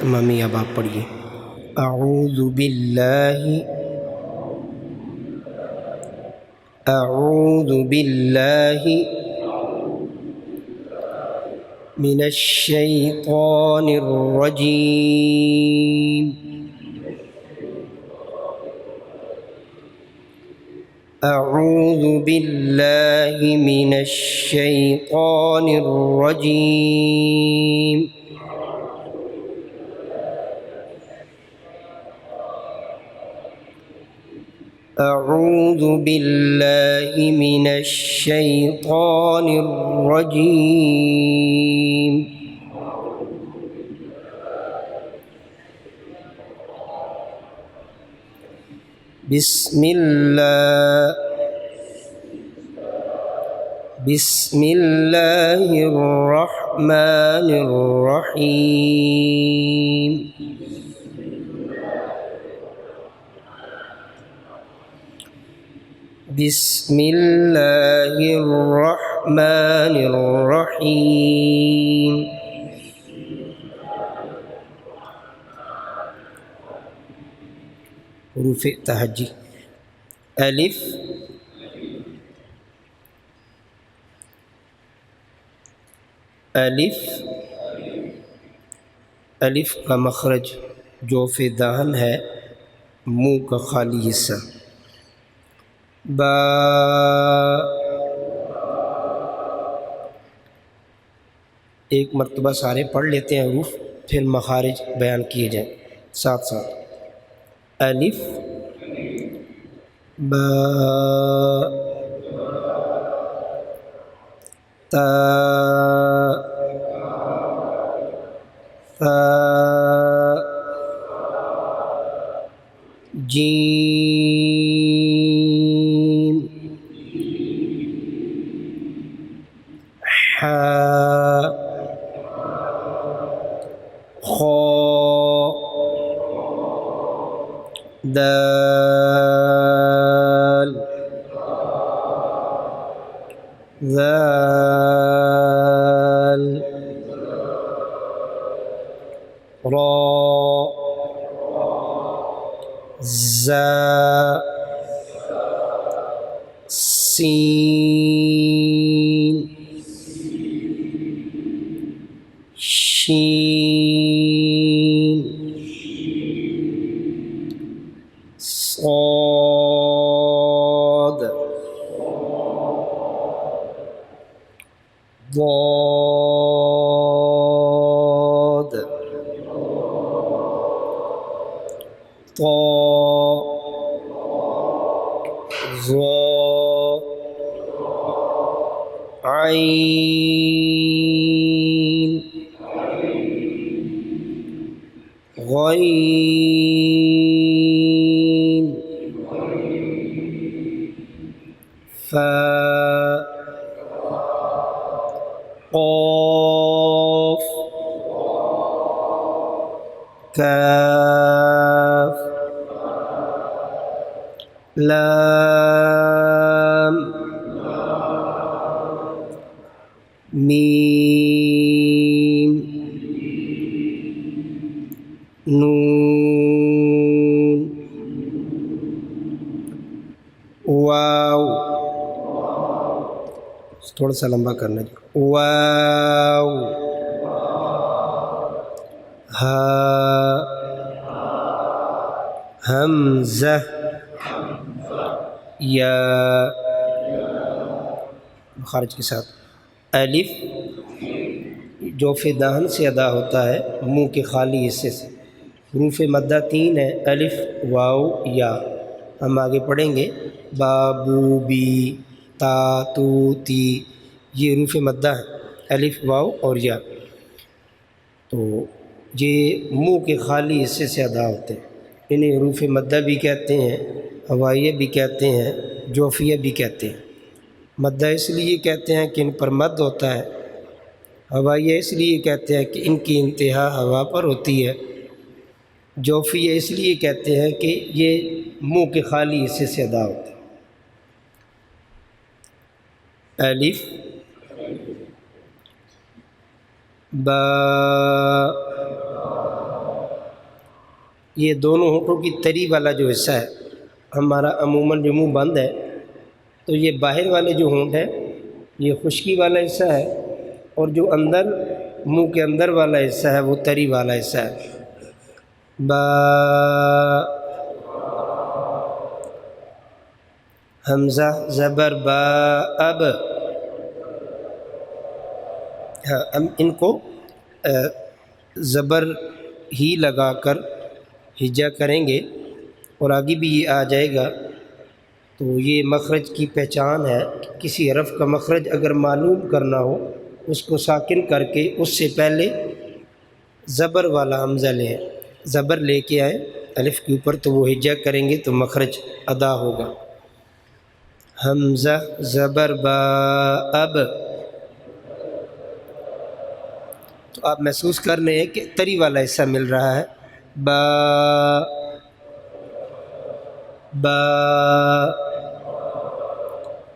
مامی اب آپ پڑھیے۔ اعوذ باللہ اعوذ باللہ من الشیطان الرجیم اعوذ باللہ من الشیطان الرجیم اعوذ باللہ من الشیطان الرجیم بسم اللہ الرحمن الرحیم بسم اللہ الرحمن الرحیم حروف تہجی الف الف الف کا مخرج جوف دہن ہے، منہ کا خالی حصہ۔ با ایک مرتبہ سارے پڑھ لیتے ہیں حروف، پھر مخارج بیان کیے جائیں ساتھ ساتھ۔ الف با تا ثا جیم حا خا دال ذال را زا سین شین صاد ضاد طا ظا عین غین فا قاف کاف لام میم نون واو، تھوڑا سا لمبا کرنا جی، واو ہا حمزہ یا خارج کے ساتھ۔ الف جوف دہن سے ادا ہوتا ہے، منہ کے خالی حصے سے۔ حروف مدہ 3 ہے، الف واو یا۔ ہم آگے پڑھیں گے با بو بی تا تو تی، یہ حروف مدہ ہیں، الف واو اور یا۔ تو یہ منہ کے خالی حصے سے ادا ہوتے ہیں، انہیں حروف مدہ بھی کہتے ہیں، ہوائیہ بھی کہتے ہیں، جوفیہ بھی کہتے ہیں۔ مدہ اس لیے کہتے ہیں کہ ان پر مد ہوتا ہے، ہوائیہ اس لیے کہتے ہیں کہ ان کی انتہا ہوا پر ہوتی ہے، جوفیہ اس لیے کہتے ہیں کہ یہ منہ کے خالی حصے سے ادا ہوتے ہیں۔ الف با یہ دونوں ہونٹوں کی تری والا جو حصہ ہے، ہمارا عموماً جو منہ بند ہے تو یہ باہر والے جو ہونٹ ہیں یہ خشکی والا حصہ ہے، اور جو اندر منہ کے اندر والا حصہ ہے وہ تری والا حصہ ہے۔ با، حمزہ زبر با اب، ہاں ہم ان کو زبر ہی لگا کر ہجا کریں گے اور آگے بھی یہ آ جائے گا۔ تو یہ مخرج کی پہچان ہے، کسی حرف کا مخرج اگر معلوم کرنا ہو اس کو ساکن کر کے اس سے پہلے زبر والا حمزہ لیں، زبر لے کے آئیں الف کے اوپر، تو وہ ہجا کریں گے تو مخرج ادا ہوگا۔ حمزہ زبر با اب، تو آپ محسوس کر رہے ہیں کہ تری والا حصہ مل رہا ہے۔ با، با،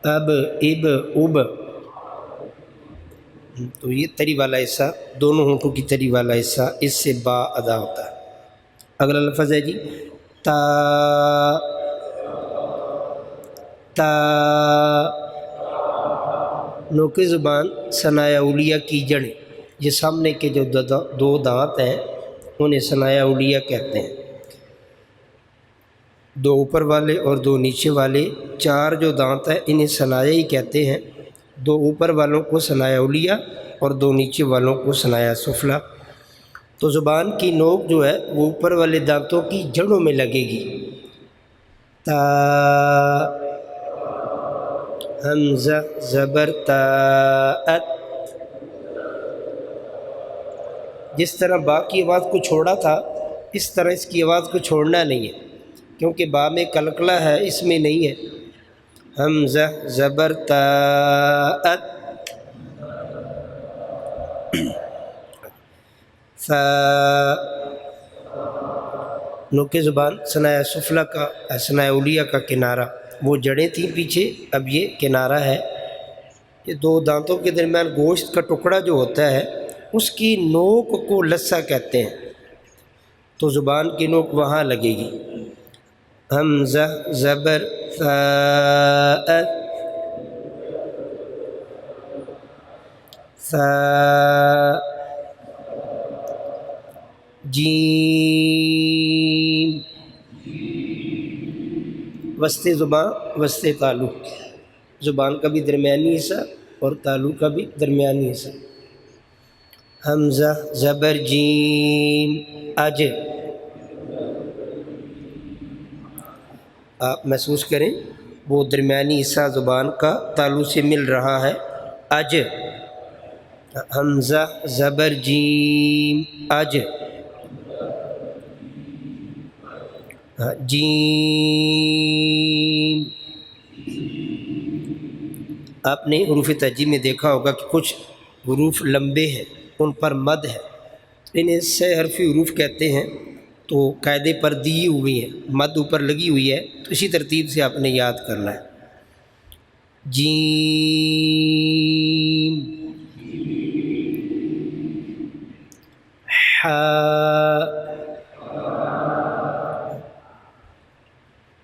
اب، اب، اب، تو یہ تری والا حصہ، دونوں ہونٹوں کی تری والا حصہ، اس سے با ادا ہوتا ہے۔ اگلا لفظ ہے جی تا، تا، نوک زبان ثنایا اولیہ کی جڑیں، یہ سامنے کے جو دو دانت ہیں انہیں ثنایا اولیہ کہتے ہیں، دو اوپر والے اور دو نیچے والے، چار جو دانت ہیں انہیں ثنایا ہی کہتے ہیں، دو اوپر والوں کو ثنایا اولیہ اور دو نیچے والوں کو ثنایا سفلی۔ تو زبان کی نوک جو ہے وہ اوپر والے دانتوں کی جڑوں میں لگے گی۔ تا، حمزہ زبر تا ات، جس طرح با کی آواز کو چھوڑا تھا اس طرح اس کی آواز کو چھوڑنا نہیں ہے، کیونکہ با میں کلکلا ہے، اس میں نہیں ہے۔ حمزہ زبر تا ات، فا، نوک زبان ثنایا سفلی کا، ثنایا اولیہ کا کنارہ، وہ جڑیں تھیں پیچھے، اب یہ کنارہ ہے۔ یہ دو دانتوں کے درمیان گوشت کا ٹکڑا جو ہوتا ہے اس کی نوک کو لثہ کہتے ہیں، تو زبان کی نوک وہاں لگے گی۔ حمزہ زبر فا ات، فا، جیم، وسط زبان وسط تالو، زبان کا بھی درمیانی حصہ اور تالو کا بھی درمیانی حصہ۔ حمزہ زبر جیم اج، آپ محسوس کریں وہ درمیانی حصہ زبان کا تالو سے مل رہا ہے، اج۔ حمزہ زبر جیم اج، جیم، آپ نے حروف تہجی میں دیکھا ہوگا کہ کچھ حروف لمبے ہیں ان پر مد ہے، انہیں 6 حرفی حروف کہتے ہیں، تو قاعدے پر دی ہوئی ہیں، مد اوپر لگی ہوئی ہے، تو اسی ترتیب سے آپ نے یاد کرنا ہے۔ جیم، حا،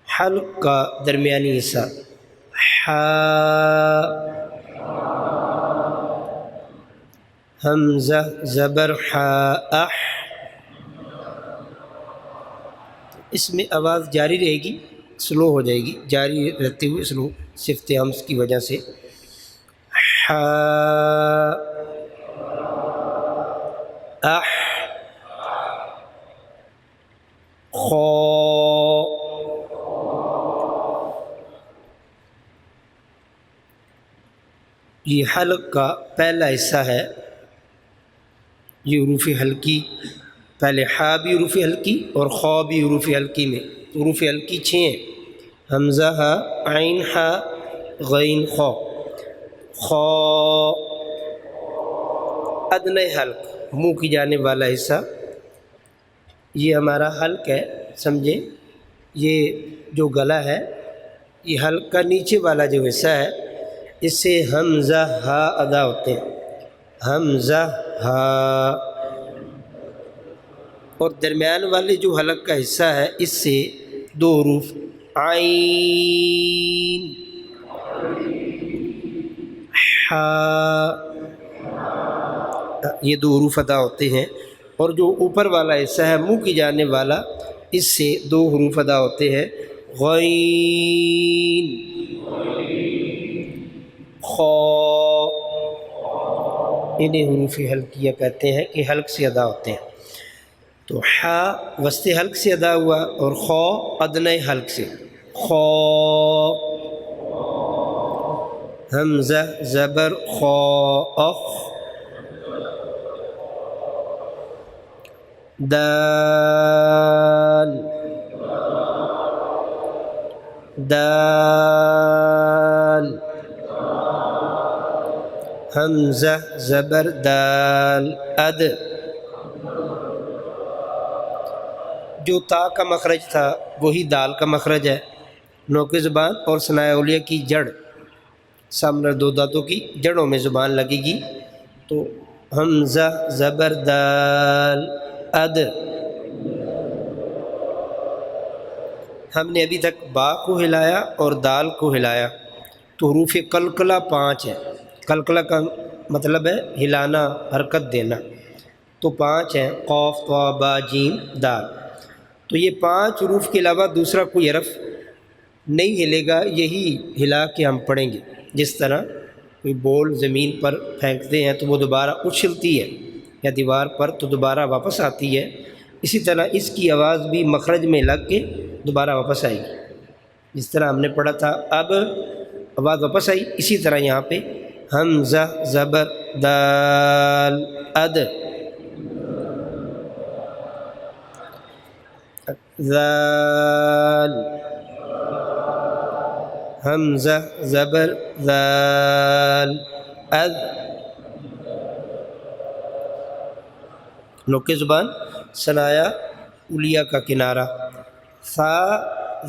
حلق کا درمیانی حصہ، حا، حمزہ زبر حا اح، اس میں آواز جاری رہے گی، سلو ہو جائے گی، جاری رہتے ہوئے سلو، صفت ہمز کی وجہ سے۔ حا اح، خا، یہ حلق کا پہلا حصہ ہے، یہ حروف حلقی، پہلے حا بھی حروف حلقی اور خا بھی حروف حلقی میں، حروف حلقی 6 ہیں، حمزہ ہا، عین ہا، غین خا، خا، ادنی حلق، منہ کی جانب والا حصہ، یہ ہمارا حلق ہے، سمجھیں، یہ جو گلا ہے یہ حلق کا نیچے والا جو حصہ ہے، اس سے حمزہ ہا ادا ہوتے ہیں، حمزہ ہا، اور درمیان والے جو حلق کا حصہ ہے اس سے دو حروف عین، ہا، یہ دو حروف ادا ہوتے ہیں، اور جو اوپر والا حصہ ہے منہ کی جانب والا اس سے دو حروف ادا ہوتے ہیں غین، خا، انہیں حروف حلقیہ کہتے ہیں کہ حلق سے ادا ہوتے ہیں۔ تو حا وسط حلق سے ادا ہوا اور خا ادنی حلق سے، خا، حمزہ زبر خا، اخ، دال، دال، حمزہ زبر دال، اد، جو تا کا مخرج تھا وہی دال کا مخرج ہے، نوک زبان اور ثناء اولیہ کی جڑ، سامنے دو دانتوں کی جڑوں میں زبان لگے گی، تو حمزہ زبر دال، اد۔ ہم نے ابھی تک با کو ہلایا اور دال کو ہلایا، تو حروف قلقلہ 5 ہیں۔ قلقلہ کا مطلب ہے ہلانا، حرکت دینا، تو 5 ہیں، قاف، طا، با، جیم، دال۔ تو یہ 5 حروف کے علاوہ دوسرا کوئی حرف نہیں ہلے گا، یہی ہلا کے ہم پڑھیں گے۔ جس طرح کوئی بول زمین پر پھینکتے ہیں تو وہ دوبارہ اچھلتی ہے، یا دیوار پر تو دوبارہ واپس آتی ہے، اسی طرح اس کی آواز بھی مخرج میں لگ کے دوبارہ واپس آئے گی۔ جس طرح ہم نے پڑھا تھا اب آواز واپس آئی، اسی طرح یہاں پہ حمزہ زبر دال، اد، ذال، حمزہ زبر ذال، اد، نوک زبان ثنایا اولیہ کا کنارہ، ثا،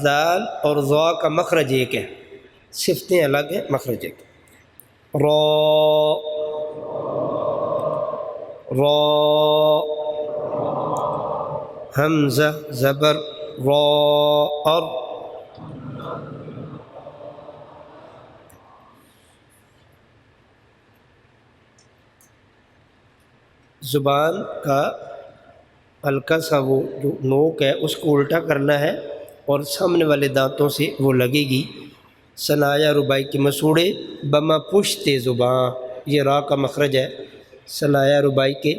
ذال اور ضا کا مخرج ایک ہے، صفتیں الگ ہیں، مخرج ایک، را، را، حمزہ زبر را، اور زبان کا ہلکا سا وہ جو نوک ہے اس کو الٹا کرنا ہے اور سامنے والے دانتوں سے وہ لگے گی۔ ثنایا رباعی کے مسوڑے بما پشت زباں، یہ را کا مخرج ہے۔ ثنایا رباعی کے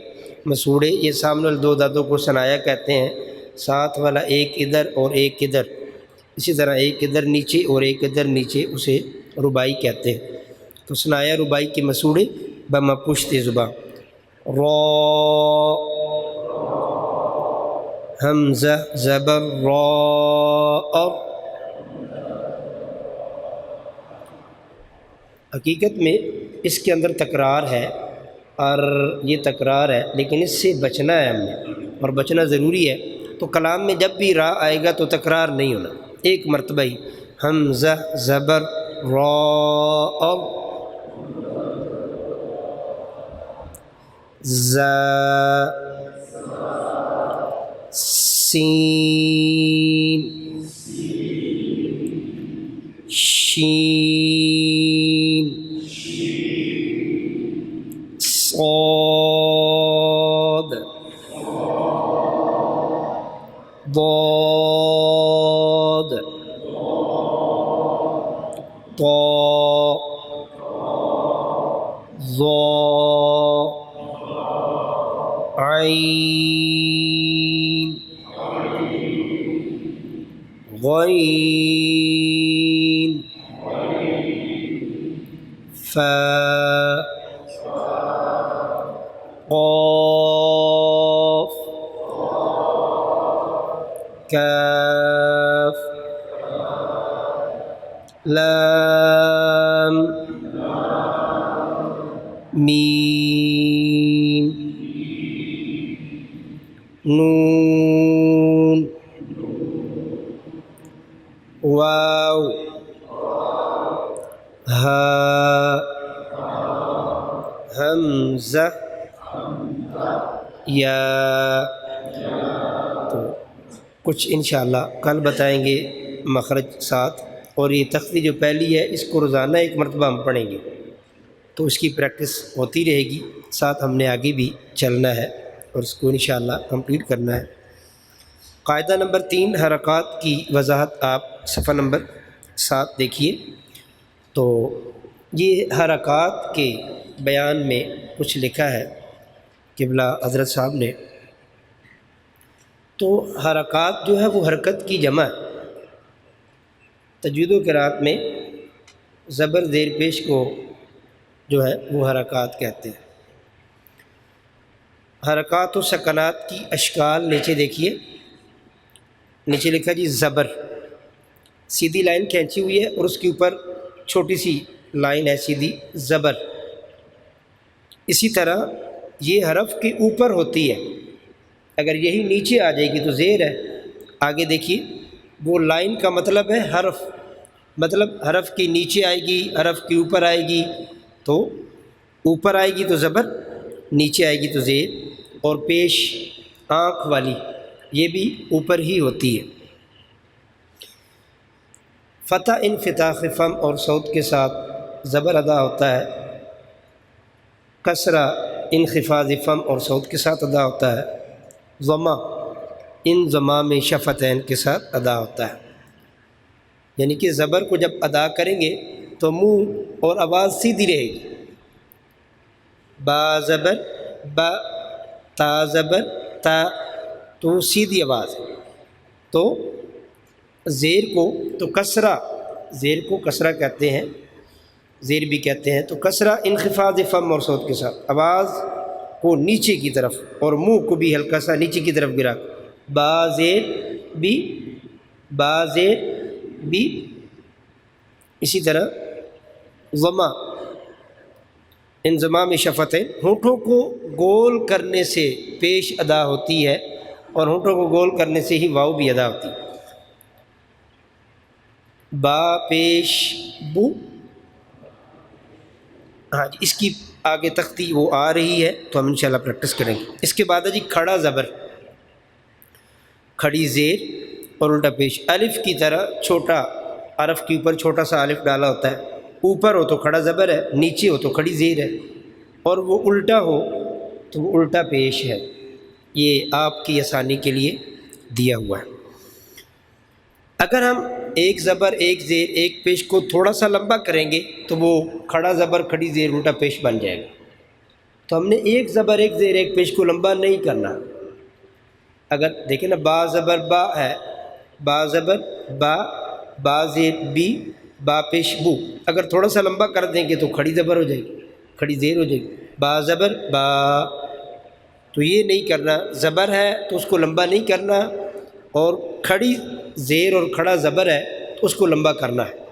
مسوڑے، یہ سامنے والے دو دانتوں کو ثنایا کہتے ہیں، ساتھ والا ایک ادھر اور ایک ادھر، اسی طرح ایک ادھر نیچے اور ایک ادھر نیچے، اسے رباعی کہتے ہیں۔ تو ثنایا رباعی کے مسوڑے بما پشت زباں، را، حمزہ زبر را، اور حقیقت میں اس کے اندر تکرار ہے، اور یہ تکرار ہے لیکن اس سے بچنا ہے ہم نے، اور بچنا ضروری ہے۔ تو کلام میں جب بھی را آئے گا تو تکرار نہیں ہونا، ایک مرتبہ ہی حمزہ زبر را، اور زا، سین، شین، صاد، ضاد، طا، ظا، عین، غین، فا، قاف، کاف، لام، میم، نون، واو، ہا، حمزہ، یا، کچھ انشاءاللہ کل بتائیں گے مخرج ساتھ، اور یہ تختی جو پہلی ہے اس کو روزانہ ایک مرتبہ ہم پڑھیں گے، تو اس کی پریکٹس ہوتی رہے گی، ساتھ ہم نے آگے بھی چلنا ہے اور اس کو انشاءاللہ کمپلیٹ کرنا ہے۔ قاعدہ نمبر 3 حرکات کی وضاحت آپ صفحہ نمبر 7 دیکھیے۔ تو یہ حرکات کے بیان میں کچھ لکھا ہے قبلہ حضرت صاحب نے۔ تو حرکات جو ہے وہ حرکت کی جمع ہے۔ تجوید و قرات میں زبر زیر پیش کو جو ہے وہ حرکات کہتے ہیں۔ حرکات و سکنات کی اشکال نیچے دیکھیے، نیچے لکھا جی زبر، سیدھی لائن کھینچی ہوئی ہے اور اس کے اوپر چھوٹی سی لائن ہے سیدھی، زبر۔ اسی طرح یہ حرف کے اوپر ہوتی ہے، اگر یہی نیچے آ جائے گی تو زیر ہے۔ آگے دیکھیے، وہ لائن کا مطلب ہے حرف، مطلب حرف کی نیچے آئے گی، حرف کی اوپر آئے گی، تو اوپر آئے گی تو زبر، نیچے آئے گی تو زیر، اور پیش آنکھ والی یہ بھی اوپر ہی ہوتی ہے۔ فتح انفتاح فم اور صوت کے ساتھ زبر ادا ہوتا ہے، کسرہ انخفاض فم اور صوت کے ساتھ ادا ہوتا ہے، ضمہ ان ضمام شفتین کے ساتھ ادا ہوتا ہے۔ یعنی کہ زبر کو جب ادا کریں گے تو منہ اور آواز سیدھی رہے گی، با زبر با، تا زبر تا، تو سیدھی آواز ہے۔ تو زیر کو تو کسرہ، زیر کو کسرہ کہتے ہیں، زیر بھی کہتے ہیں، تو کسرہ انخفاض فم اور صوت کے ساتھ آواز کو نیچے کی طرف اور منہ کو بھی ہلکا سا نیچے کی طرف گرا، با زیر بھی، با زیر بھی۔ اسی طرح ضمہ انضمام شفتین، ہونٹوں کو گول کرنے سے پیش ادا ہوتی ہے، اور ہونٹوں کو گول کرنے سے ہی واؤ بھی ادا ہوتی ہے۔ با پیش بو، ہاں جی، اس کی آگے تختی وہ آ رہی ہے تو ہم انشاءاللہ پریکٹس کریں گے۔ اس کے بعد ہے جی کھڑا زبر، کھڑی زیر اور الٹا پیش، الف کی طرح چھوٹا، حرف کے اوپر چھوٹا سا الف ڈالا ہوتا ہے، اوپر ہو تو کھڑا زبر ہے، نیچے ہو تو کھڑی زیر ہے، اور وہ الٹا ہو تو وہ الٹا پیش ہے۔ یہ آپ کی آسانی کے لیے دیا ہوا ہے۔ اگر ہم ایک زبر ایک زیر ایک پیش کو تھوڑا سا لمبا کریں گے تو وہ کھڑا زبر کھڑی زیر الٹا پیش بن جائے گا۔ تو ہم نے ایک زبر ایک زیر ایک پیش کو لمبا نہیں کرنا۔ اگر دیکھیں نا، با زبر با ہے، با زبر با، با زیر بی، با پیش بو، اگر تھوڑا سا لمبا کر دیں گے تو کھڑی زبر ہو جائے گی، کھڑی زیر ہو جائے گی، با زبر با۔ تو یہ نہیں کرنا، زبر ہے تو اس کو لمبا نہیں کرنا، اور کھڑی زیر اور کھڑا زبر ہے تو اس کو لمبا کرنا ہے۔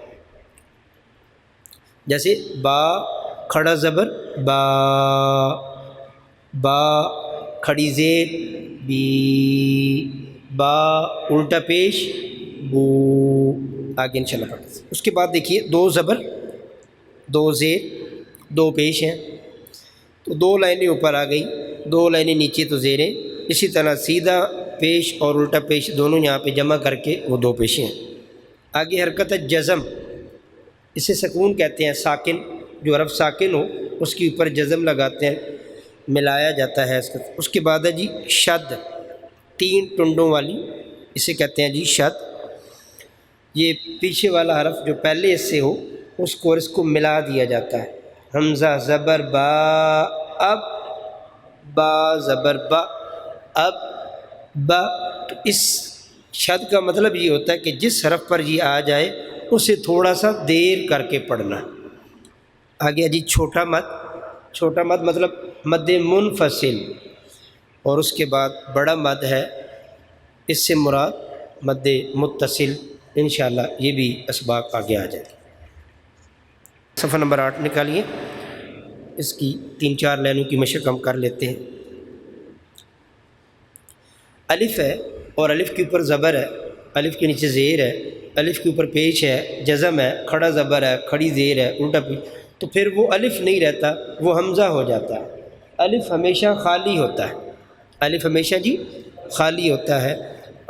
جیسے با کھڑا زبر با، با کھڑی زیر بی، با الٹا پیش بو۔ آگے انشاءاللہ پڑھتے ہیں۔ اس کے بعد دیکھیے دو زبر دو زیر دو پیش ہیں، تو دو لائنیں اوپر آ گئی، دو لائنیں نیچے تو زیریں، اسی طرح سیدھا پیش اور الٹا پیش دونوں یہاں پہ جمع کر کے وہ دو پیشیں ہیں۔ آگے حرکت ہے جزم، اسے سکون کہتے ہیں، ساکن، جو حرف ساکن ہو اس کے اوپر جزم لگاتے ہیں، ملایا جاتا ہے اس کا۔ اس کے بعد ہے جی شد، تین ٹنڈوں والی، اسے کہتے ہیں جی شد۔ یہ پیچھے والا حرف جو پہلے اس سے ہو اس کو اور اس کو ملا دیا جاتا ہے، حمزہ زبر با، اب با زبر با، اب با۔ تو اس شد کا مطلب یہ ہوتا ہے کہ جس حرف پر یہ آ جائے اسے تھوڑا سا دیر کر کے پڑھنا۔ آگے جی چھوٹا مد، چھوٹا مد مطلب مد منفصل، اور اس کے بعد بڑا مد ہے، اس سے مراد مد متصل۔ انشاءاللہ یہ بھی اسباق آگے آ جائے گی۔ صفحہ نمبر 8 نکالیے، اس کی 3-4 لائنوں کی مشق ہم کر لیتے ہیں۔ الف ہے اور الف کے اوپر زبر ہے، الف کے نیچے زیر ہے، الف کے اوپر پیش ہے، جزم ہے، کھڑا زبر ہے، کھڑی زیر ہے، الٹا پیش، تو پھر وہ الف نہیں رہتا، وہ حمزہ ہو جاتا ہے۔ الف ہمیشہ خالی ہوتا ہے، الف ہمیشہ جی خالی ہوتا ہے۔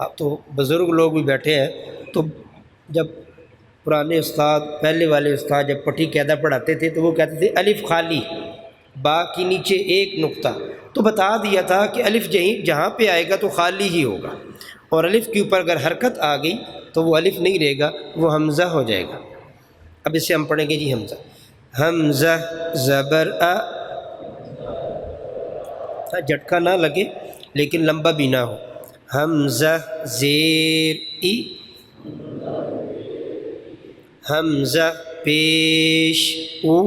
اب تو بزرگ لوگ بھی بیٹھے ہیں، تو جب پرانے استاد، پہلے والے استاد جب پٹی قاعدہ پڑھاتے تھے تو وہ کہتے تھے الف خالی، با کے نیچے ایک نقطہ، تو بتا دیا تھا کہ الف جہاں پہ آئے گا تو خالی ہی ہوگا، اور الف کے اوپر اگر حرکت آ گئی تو وہ الف نہیں رہے گا، وہ حمزہ ہو جائے گا۔ اب اسے ہم پڑھیں گے جی حمزہ، حمزہ زبر ا، جھٹکا نہ لگے لیکن لمبا بھی نہ ہو، حمزہ زیر ای، حمزہ پیش او،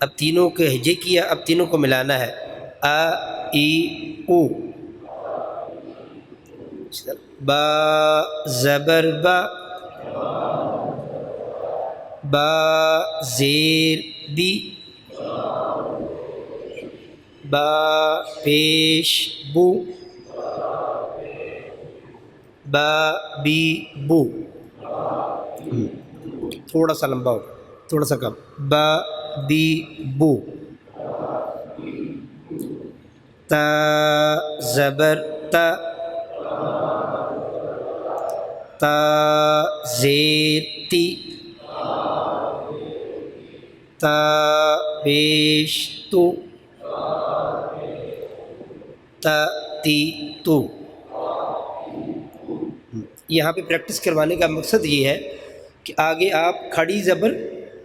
اب تینوں کے ہجے کیا، اب تینوں کو ملانا ہے، ا ای او، با زبر با، با زیر بی، با پیش بو، با بی بو، تھوڑا سا لمبا ہوگا، تھوڑا سا کم، با بی بو، تا زبر تا، تا زیر تی، تا پیش تو، تا تی تو۔ یہاں پہ پریکٹس کروانے کا مقصد یہ ہے کہ آگے آپ کھڑی زبر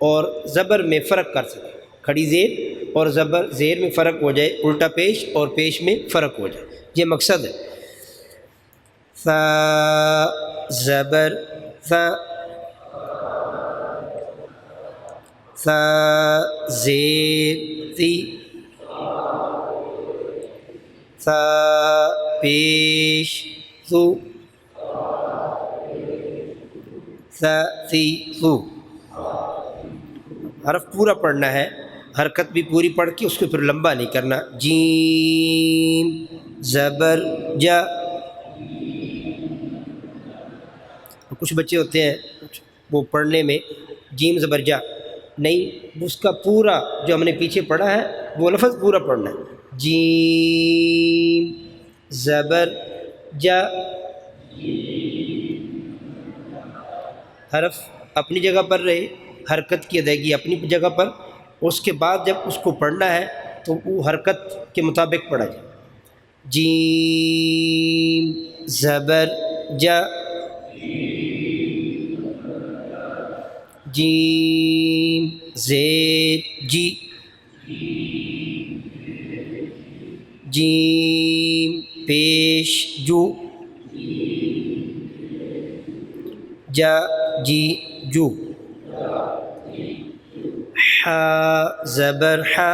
اور زبر میں فرق کر سکیں، کھڑی زیر اور زبر زیر میں فرق ہو جائے، الٹا پیش اور پیش میں فرق ہو جائے، یہ مقصد ہے۔ فا زبر فا، فا زیر تی، فا پیش ثو، ثا ثی ثو۔ حرف پورا پڑھنا ہے، حرکت بھی پوری پڑھ کے اس کو پھر لمبا نہیں کرنا۔ جیم زبر جا، کچھ بچے ہوتے ہیں وہ پڑھنے میں جیم زبر جا نہیں، اس کا پورا جو ہم نے پیچھے پڑھا ہے وہ لفظ پورا پڑھنا ہے، جیم زبر جا، حرف اپنی جگہ پر رہے، حرکت کی ادائیگی اپنی جگہ پر، اس کے بعد جب اس کو پڑھنا ہے تو وہ حرکت کے مطابق پڑھا جائے۔ جیم زبر جا، جیم زیر جی، جیم پیش جو، جا جی جو، حا زبر حا،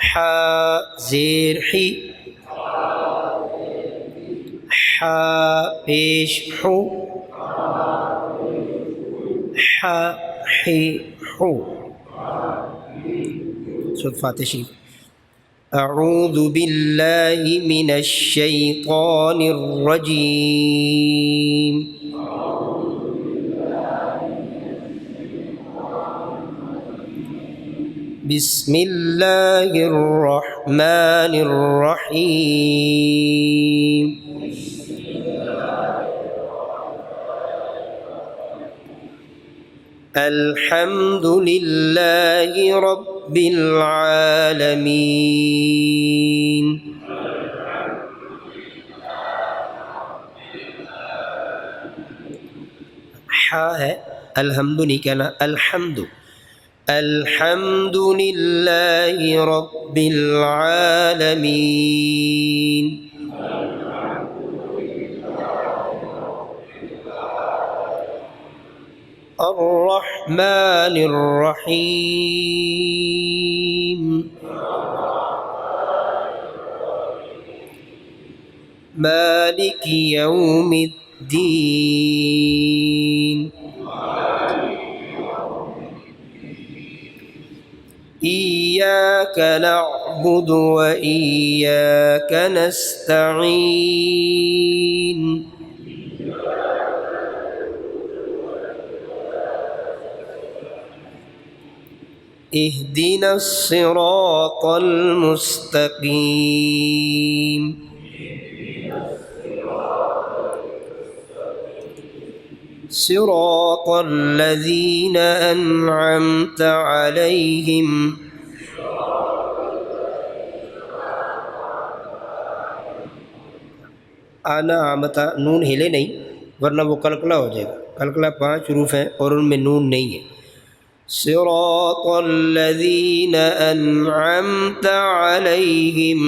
حا زیر حی، حا پیش حو، حا حی حو۔ سورۃ فاتحہ شریف۔ اعوذ باللہ من الشیطان الرجیم، بسم اللہ الرحمن الرحیم، الحمد للہ رب العالمین۔ حا ہے، الحمد نہیں کہنا، الحمد، الحمد للہ رب العالمین، الرحمن الرحیم، مالک یوم الدین، ایاک نعبد و ایاک نستعین، اهدنا الصراط المستقيم صراط الذين أنعمت عليهم انعمتا نون ہلے نہیں ورنہ وہ قلقلہ ہو جائے گا. قلقلہ 5 حروف ہیں اور ان میں نون نہیں ہے. صراط الذین انعمت علیہم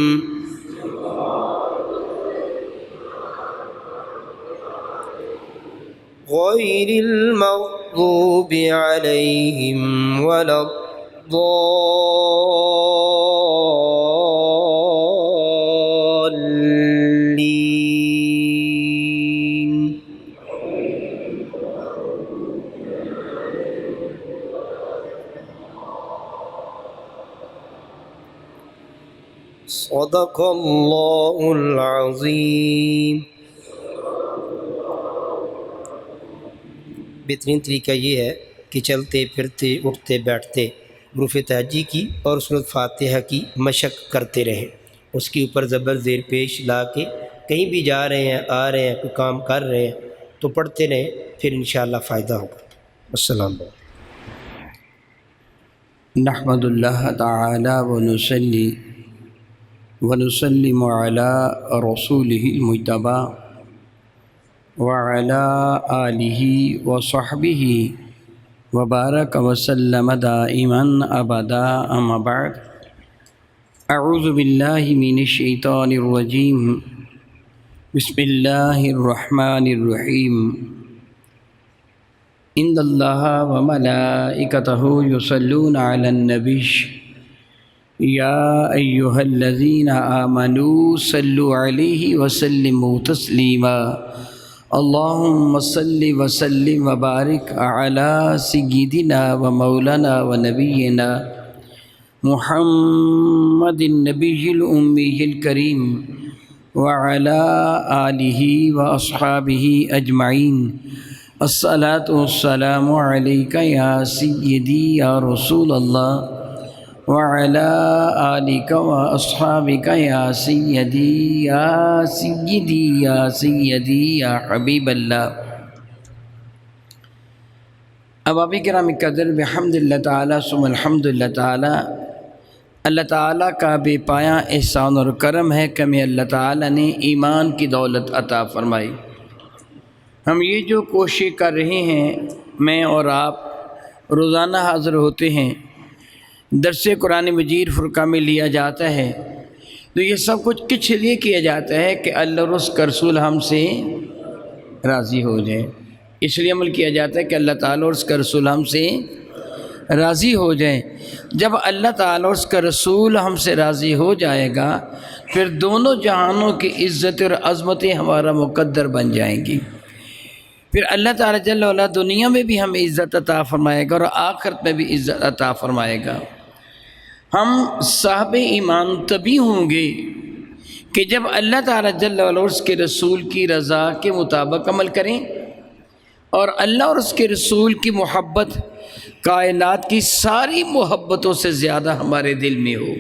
غیر المغضوب علیہم ولا الضالین. صدق اللہ العظیم. بہترین طریقہ یہ ہے کہ چلتے پھرتے اٹھتے بیٹھتے حروف تہجی کی اور سورۃ فاتحہ کی مشق کرتے رہیں. اس کے اوپر زبر زیر پیش لا کے کہیں بھی جا رہے ہیں آ رہے ہیں کوئی کام کر رہے ہیں تو پڑھتے رہیں، پھر انشاءاللہ فائدہ ہوگا. السلام علیکم. نحمد اللہ تعالی ونصلی ونسلم علی رسولہ المجتبی وعلی آلہ وصحبہ وبارک وسلم دائما ابدا. اما بعد، اعوذ باللہ من الشیطان الرجیم. بسم اللہ الرحمن الرحیم. ان اللہ وملائکتہ یصلون علی النبی یا ایہا الذین آمنوا صلوا علیہ وسلموا تسلیما. اللہم صل وسلم وبارک علی سیدنا و مولانا و نبینا محمد النبی الامی الکریم وعلی آلہ و اصحابہ اجمعین. الصلاۃ والسلام علیک یا سیدی یا رسول اللہ وعلی آلک و اصحابک یا سیدی یا سیدی یا سیدی یا حبیب اللہ. احباب کرام قدر، بحمد اللہ تعالیٰ ثم الحمد للہ تعالیٰ. اللہ تعالیٰ کا بے پایاں احسان اور کرم ہے کہ ہمیں اللہ تعالیٰ نے ایمان کی دولت عطا فرمائی. ہم یہ جو کوشش کر رہے ہیں، میں اور آپ روزانہ حاضر ہوتے ہیں، درس قرآن مجید فرقہ میں لیا جاتا ہے، تو یہ سب کچھ کس لیے کیا جاتا ہے کہ اللہ اور اس کا رسول ہم سے راضی ہو جائے. اس لیے عمل کیا جاتا ہے کہ اللہ تعالیٰ اور اس کا رسول ہم سے راضی ہو جائیں. جب اللہ تعالیٰ اور اس کا رسول ہم سے راضی ہو جائے گا، پھر دونوں جہانوں کی عزت اور عظمتیں ہمارا مقدر بن جائیں گی. پھر اللہ تعالیٰ جل وعلا دنیا میں بھی ہمیں عزت عطا فرمائے گا اور آخرت میں بھی عزت عطا فرمائے گا. ہم صاحب ایمان تبھی ہوں گے کہ جب اللہ تعالیٰ جل وعلا اور اس کے رسول کی رضا کے مطابق عمل کریں اور اللہ اور اس کے رسول کی محبت کائنات کی ساری محبتوں سے زیادہ ہمارے دل میں ہو.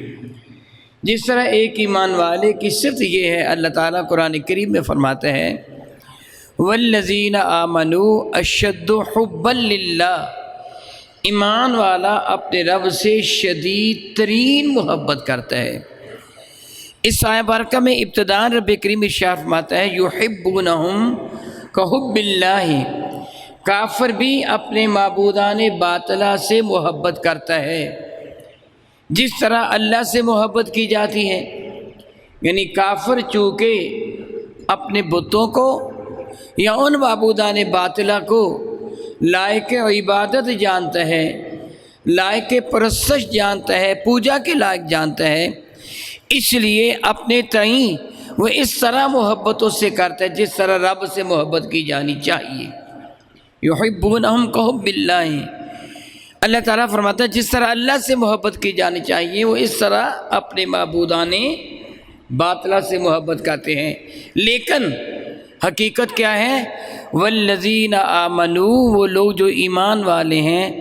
جس طرح ایک ایمان والے کی صفت یہ ہے، اللہ تعالیٰ قرآن کریم میں فرماتا ہے والذین آمنوا اشد حبا للہ. ایمان والا اپنے رب سے شدید ترین محبت کرتا ہے. اس آیہ بارکہ میں ابتداء رب کریم ارشاد فرماتا ہے یحبونہم کحب اللہ. کافر بھی اپنے معبودان باطلہ سے محبت کرتا ہے جس طرح اللہ سے محبت کی جاتی ہے. یعنی کافر چونکہ اپنے بتوں کو یا ان معبودان باطلہ کو لائق عبادت جانتا ہے، لائق پرستش جانتا ہے، پوجا کے لائق جانتا ہے، اس لیے اپنے تئیں وہ اس طرح محبتوں سے کرتا ہے جس طرح رب سے محبت کی جانی چاہیے. یحبونہم کحب اللہ. اللہ تعالیٰ فرماتا ہے جس طرح اللہ سے محبت کی جانی چاہیے وہ اس طرح اپنے معبودان باطلہ سے محبت کرتے ہیں. لیکن حقیقت کیا ہے؟ والذین آمنوا، وہ لوگ جو ایمان والے ہیں،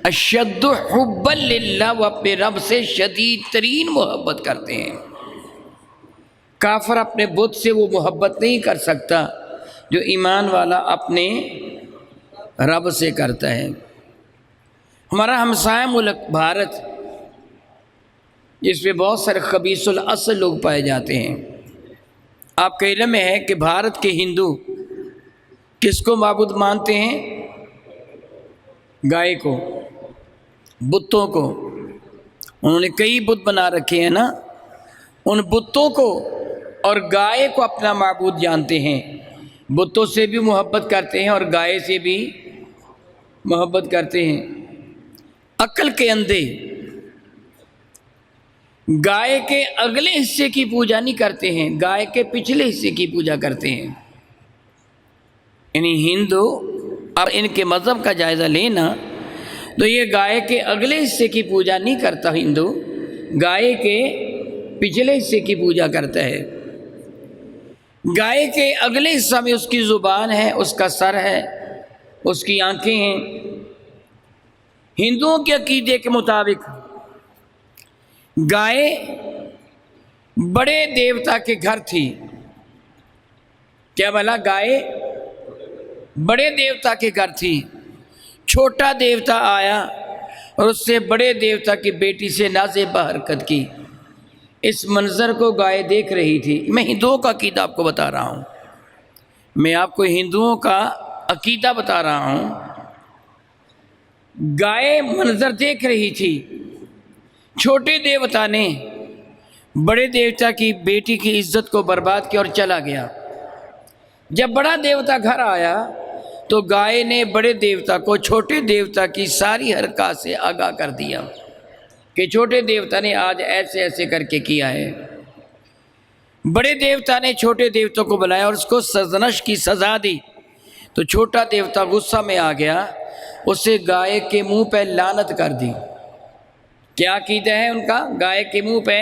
اشد حبا للہ، وہ اپنے رب سے شدید ترین محبت کرتے ہیں۔ کافر اپنے بت سے وہ محبت نہیں کر سکتا جو ایمان والا اپنے رب سے کرتا ہے۔ ہمارا ہمسایہ ملک بھارت، جس میں بہت سارے خبیث الاصل لوگ پائے جاتے ہیں، آپ کا علم ہے کہ بھارت کے ہندو کس کو معبود مانتے ہیں؟ گائے کو، بتوں کو۔ انہوں نے کئی بت بنا رکھے ہیں نا، ان بتوں کو اور گائے کو اپنا معبود جانتے ہیں۔ بتوں سے بھی محبت کرتے ہیں اور گائے سے بھی محبت کرتے ہیں۔ عقل کے اندھے گائے کے اگلے حصے کی پوجا نہیں کرتے ہیں، گائے کے پچھلے حصے کی پوجا کرتے ہیں۔ یعنی ہندو، اب ان کے مذہب کا جائزہ لینا تو یہ گائے کے اگلے حصے کی پوجا نہیں کرتا ہندو، گائے کے پچھلے حصے کی پوجا کرتا ہے۔ گائے کے اگلے حصہ میں اس کی زبان ہے، اس کا سر ہے، اس کی آنکھیں ہیں۔ ہندوؤں کے عقیدے کے مطابق گائے بڑے دیوتا کے گھر تھی۔ کیا بھلا؟ گائے بڑے دیوتا کے گھر تھی۔ چھوٹا دیوتا آیا اور اس سے بڑے دیوتا کی بیٹی سے نازیبہ حرکت کی۔ اس منظر کو گائے دیکھ رہی تھی۔ میں ہندوؤں کا عقیدہ آپ کو بتا رہا ہوں، میں آپ کو ہندوؤں کا عقیدہ بتا رہا ہوں۔ گائے منظر دیکھ رہی تھی، چھوٹے دیوتا نے بڑے دیوتا کی بیٹی کی عزت کو برباد کیا اور چلا گیا۔ جب بڑا دیوتا گھر آیا تو گائے نے بڑے دیوتا کو چھوٹے دیوتا کی ساری حرکات سے آگاہ کر دیا کہ چھوٹے دیوتا نے آج ایسے ایسے کر کے کیا ہے۔ بڑے دیوتا نے چھوٹے دیوتا کو بلایا اور اس کو سرزنش کی سزا دی تو چھوٹا دیوتا غصہ میں آ گیا، اسے گائے کے منہ پہ لعنت کر دی۔ کیا عقیدہ ہے ان کا؟ گائے کے منہ پہ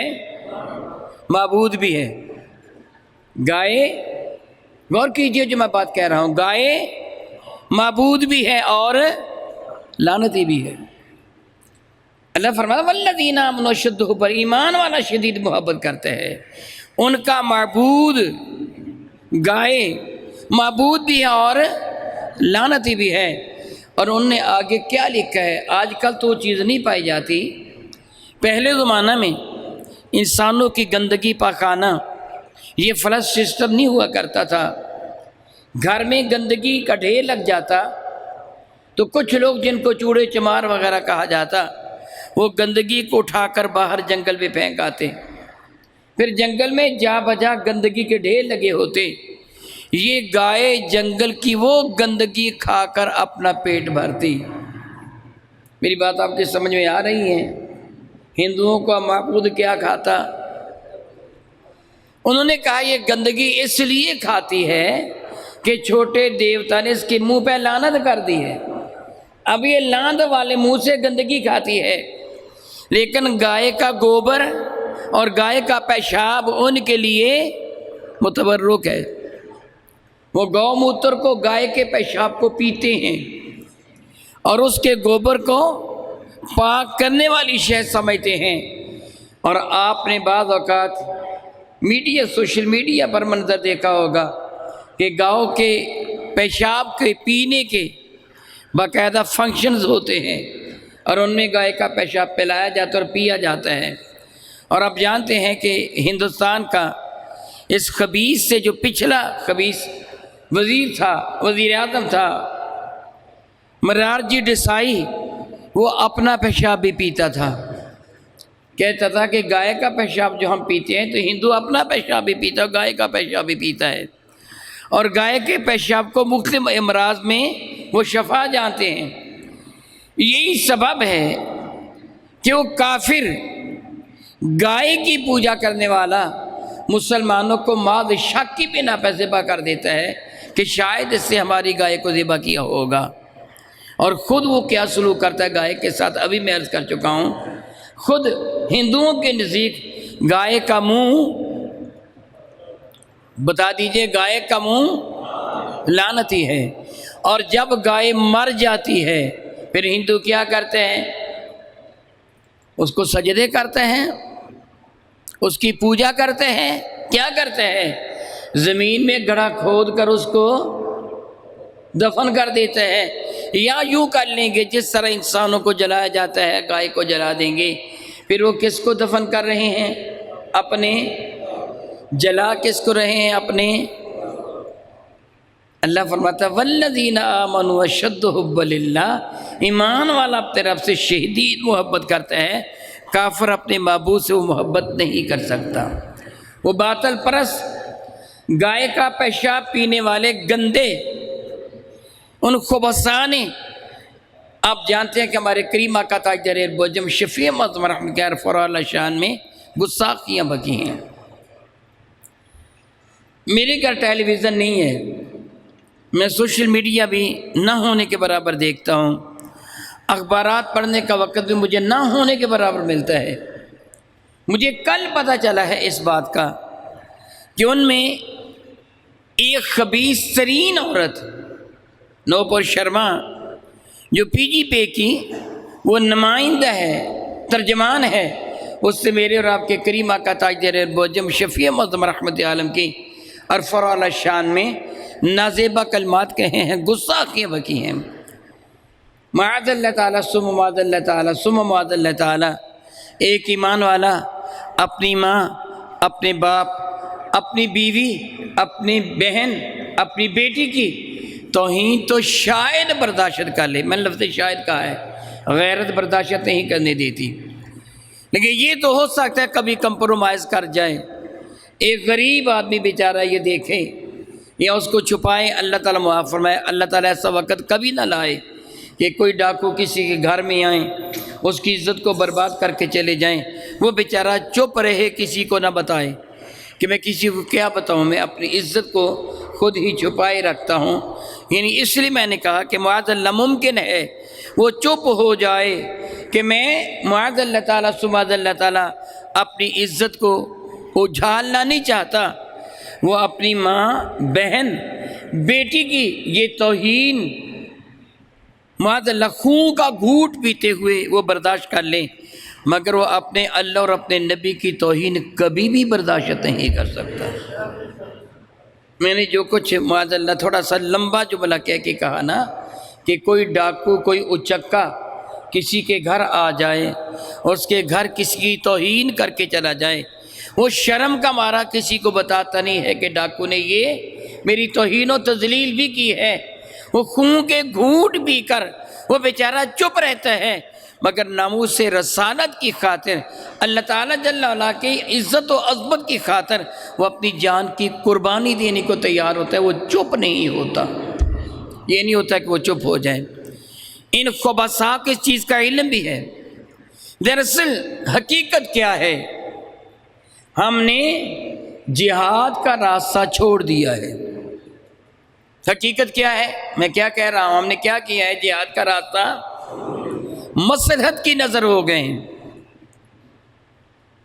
معبود بھی ہے۔ گائے، غور کیجئے جو میں بات کہہ رہا ہوں، گائے معبود بھی ہے اور لعنتی بھی ہے۔ اللہ فرماتا والذین آمنوا اشد حبا، ایمان والا شدید محبت کرتے ہیں۔ ان کا معبود گائے معبود بھی ہے اور لعنتی بھی ہے۔ اور ان نے آگے کیا لکھا ہے؟ آج کل تو وہ چیز نہیں پائی جاتی۔ پہلے زمانہ میں انسانوں کی گندگی پاکانہ یہ فلش سسٹم نہیں ہوا کرتا تھا۔ گھر میں گندگی کا ڈھیر لگ جاتا تو کچھ لوگ جن کو چوڑے چمار وغیرہ کہا جاتا، وہ گندگی کو اٹھا کر باہر جنگل میں پھینک آتے۔ پھر جنگل میں جا بجا گندگی کے ڈھیر لگے ہوتے۔ یہ گائے جنگل کی وہ گندگی کھا کر اپنا پیٹ بھرتی۔ میری بات آپ کے سمجھ میں آ رہی ہے؟ ہندوؤں کا معبود کیا کھاتا؟ انہوں نے کہا یہ گندگی اس لیے کھاتی ہے کہ چھوٹے دیوتا نے اس کے منہ پہ لعنت کر دی ہے۔ اب یہ لعنت والے منہ سے گندگی کھاتی ہے، لیکن گائے کا گوبر اور گائے کا پیشاب ان کے لیے متبرک ہے۔ وہ گو موتر کو، گائے کے پیشاب کو پیتے ہیں اور اس کے گوبر کو پاک کرنے والی شے سمجھتے ہیں۔ اور آپ نے بعض اوقات میڈیا، سوشل میڈیا پر منظر دیکھا ہوگا کہ گاؤں کے پیشاب کے پینے کے باقاعدہ فنکشنز ہوتے ہیں اور ان میں گائے کا پیشاب پلایا جاتا ہے اور پیا جاتا ہے۔ اور آپ جانتے ہیں کہ ہندوستان کا اس خبیث سے جو پچھلا خبیث وزیر تھا، وزیر اعظم تھا، مرارجی دیسائی، وہ اپنا پیشاب بھی پیتا تھا۔ کہتا تھا کہ گائے کا پیشاب جو ہم پیتے ہیں تو ہندو اپنا پیشاب بھی پیتا ہے، گائے کا پیشاب بھی پیتا ہے، اور گائے کے پیشاب کو مختلف امراض میں وہ شفا جانتے ہیں۔ یہی سبب ہے کہ وہ کافر گائے کی پوجا کرنے والا مسلمانوں کو ماذ شک کی بنا پہ ذبح کر دیتا ہے کہ شاید اس سے ہماری گائے کو ذبح کیا ہوگا، اور خود وہ کیا سلوک کرتا ہے گائے کے ساتھ ابھی میں عرض کر چکا ہوں۔ خود ہندوؤں کے نزدیک گائے کا منہ، بتا دیجئے، گائے کا منہ لعنتی ہے، اور جب گائے مر جاتی ہے پھر ہندو کیا کرتے ہیں؟ اس کو سجدے کرتے ہیں، اس کی پوجا کرتے ہیں، کیا کرتے ہیں؟ زمین میں گڑھا کھود کر اس کو دفن کر دیتے ہیں، یا یوں کر لیں گے جس طرح انسانوں کو جلایا جاتا ہے، گائے کو جلا دیں گے۔ پھر وہ کس کو دفن کر رہے ہیں؟ اپنے، جلا کس کو رہے ہیں؟ اپنے۔ اللہ فرماتا ہے والذین آمنوا اشد حبا للہ، ایمان والا اپنے رب سے شدید محبت کرتا ہے، کافر اپنے معبود سے وہ محبت نہیں کر سکتا۔ وہ باطل پرست، گائے کا پیشاب پینے والے گندے، ان خبثاء نے، آپ جانتے ہیں کہ ہمارے کریم آقا تاجدار بوجم شفیع معظم رحمت اللہ رفع اللہ شان میں گستاخیاں بکی ہیں۔ میرے گھر ٹیلی ویژن نہیں ہے، میں سوشل میڈیا بھی نہ ہونے کے برابر دیکھتا ہوں، اخبارات پڑھنے کا وقت بھی مجھے نہ ہونے کے برابر ملتا ہے۔ مجھے کل پتہ چلا ہے اس بات کا کہ ان میں ایک خبیث ترین عورت نوپور شرما جو پی جی پے کی وہ نمائندہ ہے، ترجمان ہے، اس سے میرے اور آپ کے کریم آقا تاجدار بوجم شفیع معظم رحمت عالم کی ارفع اللہ شان میں نازیبہ کلمات کہے ہیں، گستاخیاں بکی ہیں۔ معاذ اللہ تعالیٰ ثم معاذ اللہ تعالیٰ ثم معاذ اللہ تعالیٰ، ایک ایمان والا اپنی ماں، اپنے باپ، اپنی بیوی، اپنی بہن، اپنی بیٹی کی توہین تو شاید برداشت کر لے، میں نے لفظ شاید کہا ہے، غیرت برداشت نہیں کرنے دیتی، لیکن یہ تو ہو سکتا ہے کبھی کمپرومائز کر جائے۔ ایک غریب آدمی بیچارہ یہ دیکھے یا اس کو چھپائے، اللہ تعالیٰ معاف فرمائے، اللہ تعالیٰ ایسا وقت کبھی نہ لائے کہ کوئی ڈاکو کسی کے گھر میں آئیں، اس کی عزت کو برباد کر کے چلے جائیں، وہ بیچارہ چپ رہے، کسی کو نہ بتائے کہ میں کسی کو کیا بتاؤں، میں اپنی عزت کو خود ہی چھپائے رکھتا ہوں۔ یعنی اس لیے میں نے کہا کہ معاذ اللہ ممکن ہے وہ چپ ہو جائے کہ میں معاذ اللہ تعالیٰ معاذ اللہ تعالیٰ اپنی عزت کو اجھالنا نہیں چاہتا، وہ اپنی ماں، بہن، بیٹی کی یہ توہین معاذ اللہ خون کا گھونٹ پیتے ہوئے وہ برداشت کر لیں، مگر وہ اپنے اللہ اور اپنے نبی کی توہین کبھی بھی برداشت نہیں کر سکتا۔ میں نے جو کچھ معاذ اللہ تھوڑا سا لمبا جملہ کہہ کے کہا نا کہ کوئی ڈاکو، کوئی اچکا کسی کے گھر آ جائے اور اس کے گھر کسی کی توہین کر کے چلا جائے، وہ شرم کا مارا کسی کو بتاتا نہیں ہے کہ ڈاکو نے یہ میری توہین و تذلیل بھی کی ہے، وہ خون کے گھونٹ پی کر وہ بیچارہ چپ رہتا ہے، مگر ناموس رسالت کی خاطر، اللہ تعالیٰ جل وعلا کی عزت و عظمت کی خاطر وہ اپنی جان کی قربانی دینے کو تیار ہوتا ہے، وہ چپ نہیں ہوتا۔ یہ نہیں ہوتا کہ وہ چپ ہو جائے۔ ان خبثاء کو اس چیز کا علم بھی ہے۔ دراصل حقیقت کیا ہے؟ ہم نے جہاد کا راستہ چھوڑ دیا ہے۔ حقیقت کیا ہے؟ میں کیا کہہ رہا ہوں، ہم نے کیا کیا ہے؟ جہاد کا راستہ مصلحت کی نظر ہو گئے ہیں۔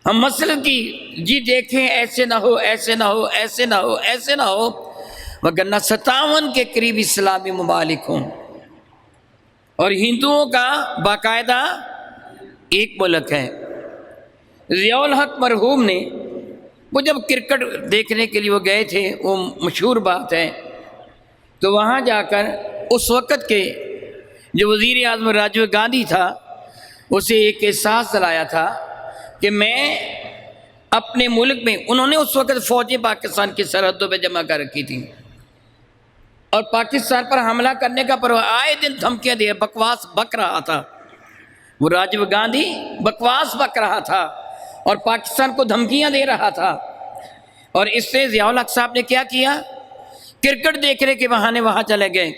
ہم مصلحت کی جی دیکھیں، ایسے نہ ہو، ایسے نہ ہو، ایسے نہ ہو، ایسے نہ ہو، وگرنہ 57 کے قریب اسلامی ممالک ہوں اور ہندوؤں کا باقاعدہ ایک ملک ہے۔ ضیاء الحق مرحوم نے وہ جب کرکٹ دیکھنے کے لیے وہ گئے تھے، وہ مشہور بات ہے، تو وہاں جا کر اس وقت کے جو وزیر اعظم راجیو گاندھی تھا، اسے ایک احساس دلایا تھا کہ میں اپنے ملک میں، انہوں نے اس وقت فوجیں پاکستان کی سرحدوں پہ جمع کر رکھی تھیں اور پاکستان پر حملہ کرنے کا آئے دن دھمکیاں دے، بکواس بک رہا تھا، وہ راجیو گاندھی بکواس بک رہا تھا اور پاکستان کو دھمکیاں دے رہا تھا، اور اس سے ضیاء الحق صاحب نے کیا کیا؟ کرکٹ دیکھنے کے بہانے وہاں چلے گئے۔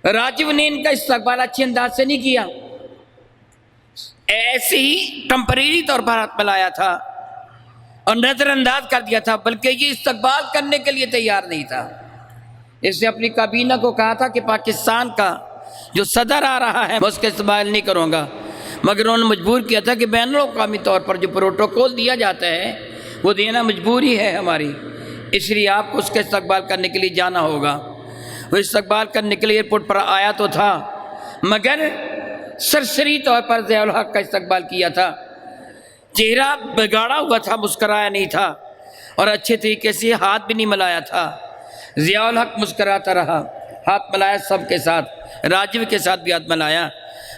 راجیو نے ان کا استقبال اچھے انداز سے نہیں کیا، ایسے ہی ٹمپریری طور پر ہاتھ ملایا تھا اور نظر انداز کر دیا تھا، بلکہ یہ استقبال کرنے کے لیے تیار نہیں تھا۔ اس نے اپنی کابینہ کو کہا تھا کہ پاکستان کا جو صدر آ رہا ہے میں اس کا استقبال نہیں کروں گا، مگر انہوں نے مجبور کیا تھا کہ بین الاقوامی طور پر جو پروٹوکول دیا جاتا ہے وہ دینا مجبوری ہے ہماری، اس لیے آپ کو اس کا استقبال کرنے کے لیے جانا ہوگا۔ وہ استقبال کرنے کے لیے ایئرپورٹ پر آیا تو تھا، مگر سرسری طور پر ضیاء الحق کا استقبال کیا تھا، چہرہ بگاڑا ہوا تھا، مسکرایا نہیں تھا اور اچھے طریقے سے ہاتھ بھی نہیں ملایا تھا۔ ضیاء الحق مسکراتا رہا، ہاتھ ملایا سب کے ساتھ، راجو کے ساتھ بھی ہاتھ ملایا،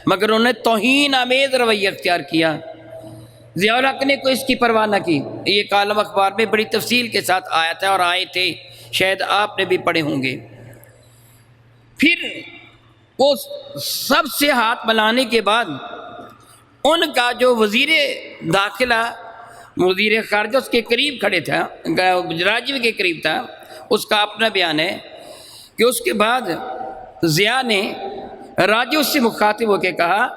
مگر انہوں نے توہین آمیز رویہ اختیار کیا۔ ضیاء الحق نے کوئی اس کی پرواہ نہ کی۔ یہ کالم اخبار میں بڑی تفصیل کے ساتھ آیا تھا اور آئے تھے، شاید آپ نے بھی پڑھے ہوں گے۔ پھر وہ سب سے ہاتھ ملانے کے بعد ان کا جو وزیر داخلہ، وزیر خارجہ اس کے قریب کھڑے تھا، راجو کے قریب تھا، اس کا اپنا بیان ہے کہ اس کے بعد ضیاء نے راجو سے مخاطب ہو کے کہا،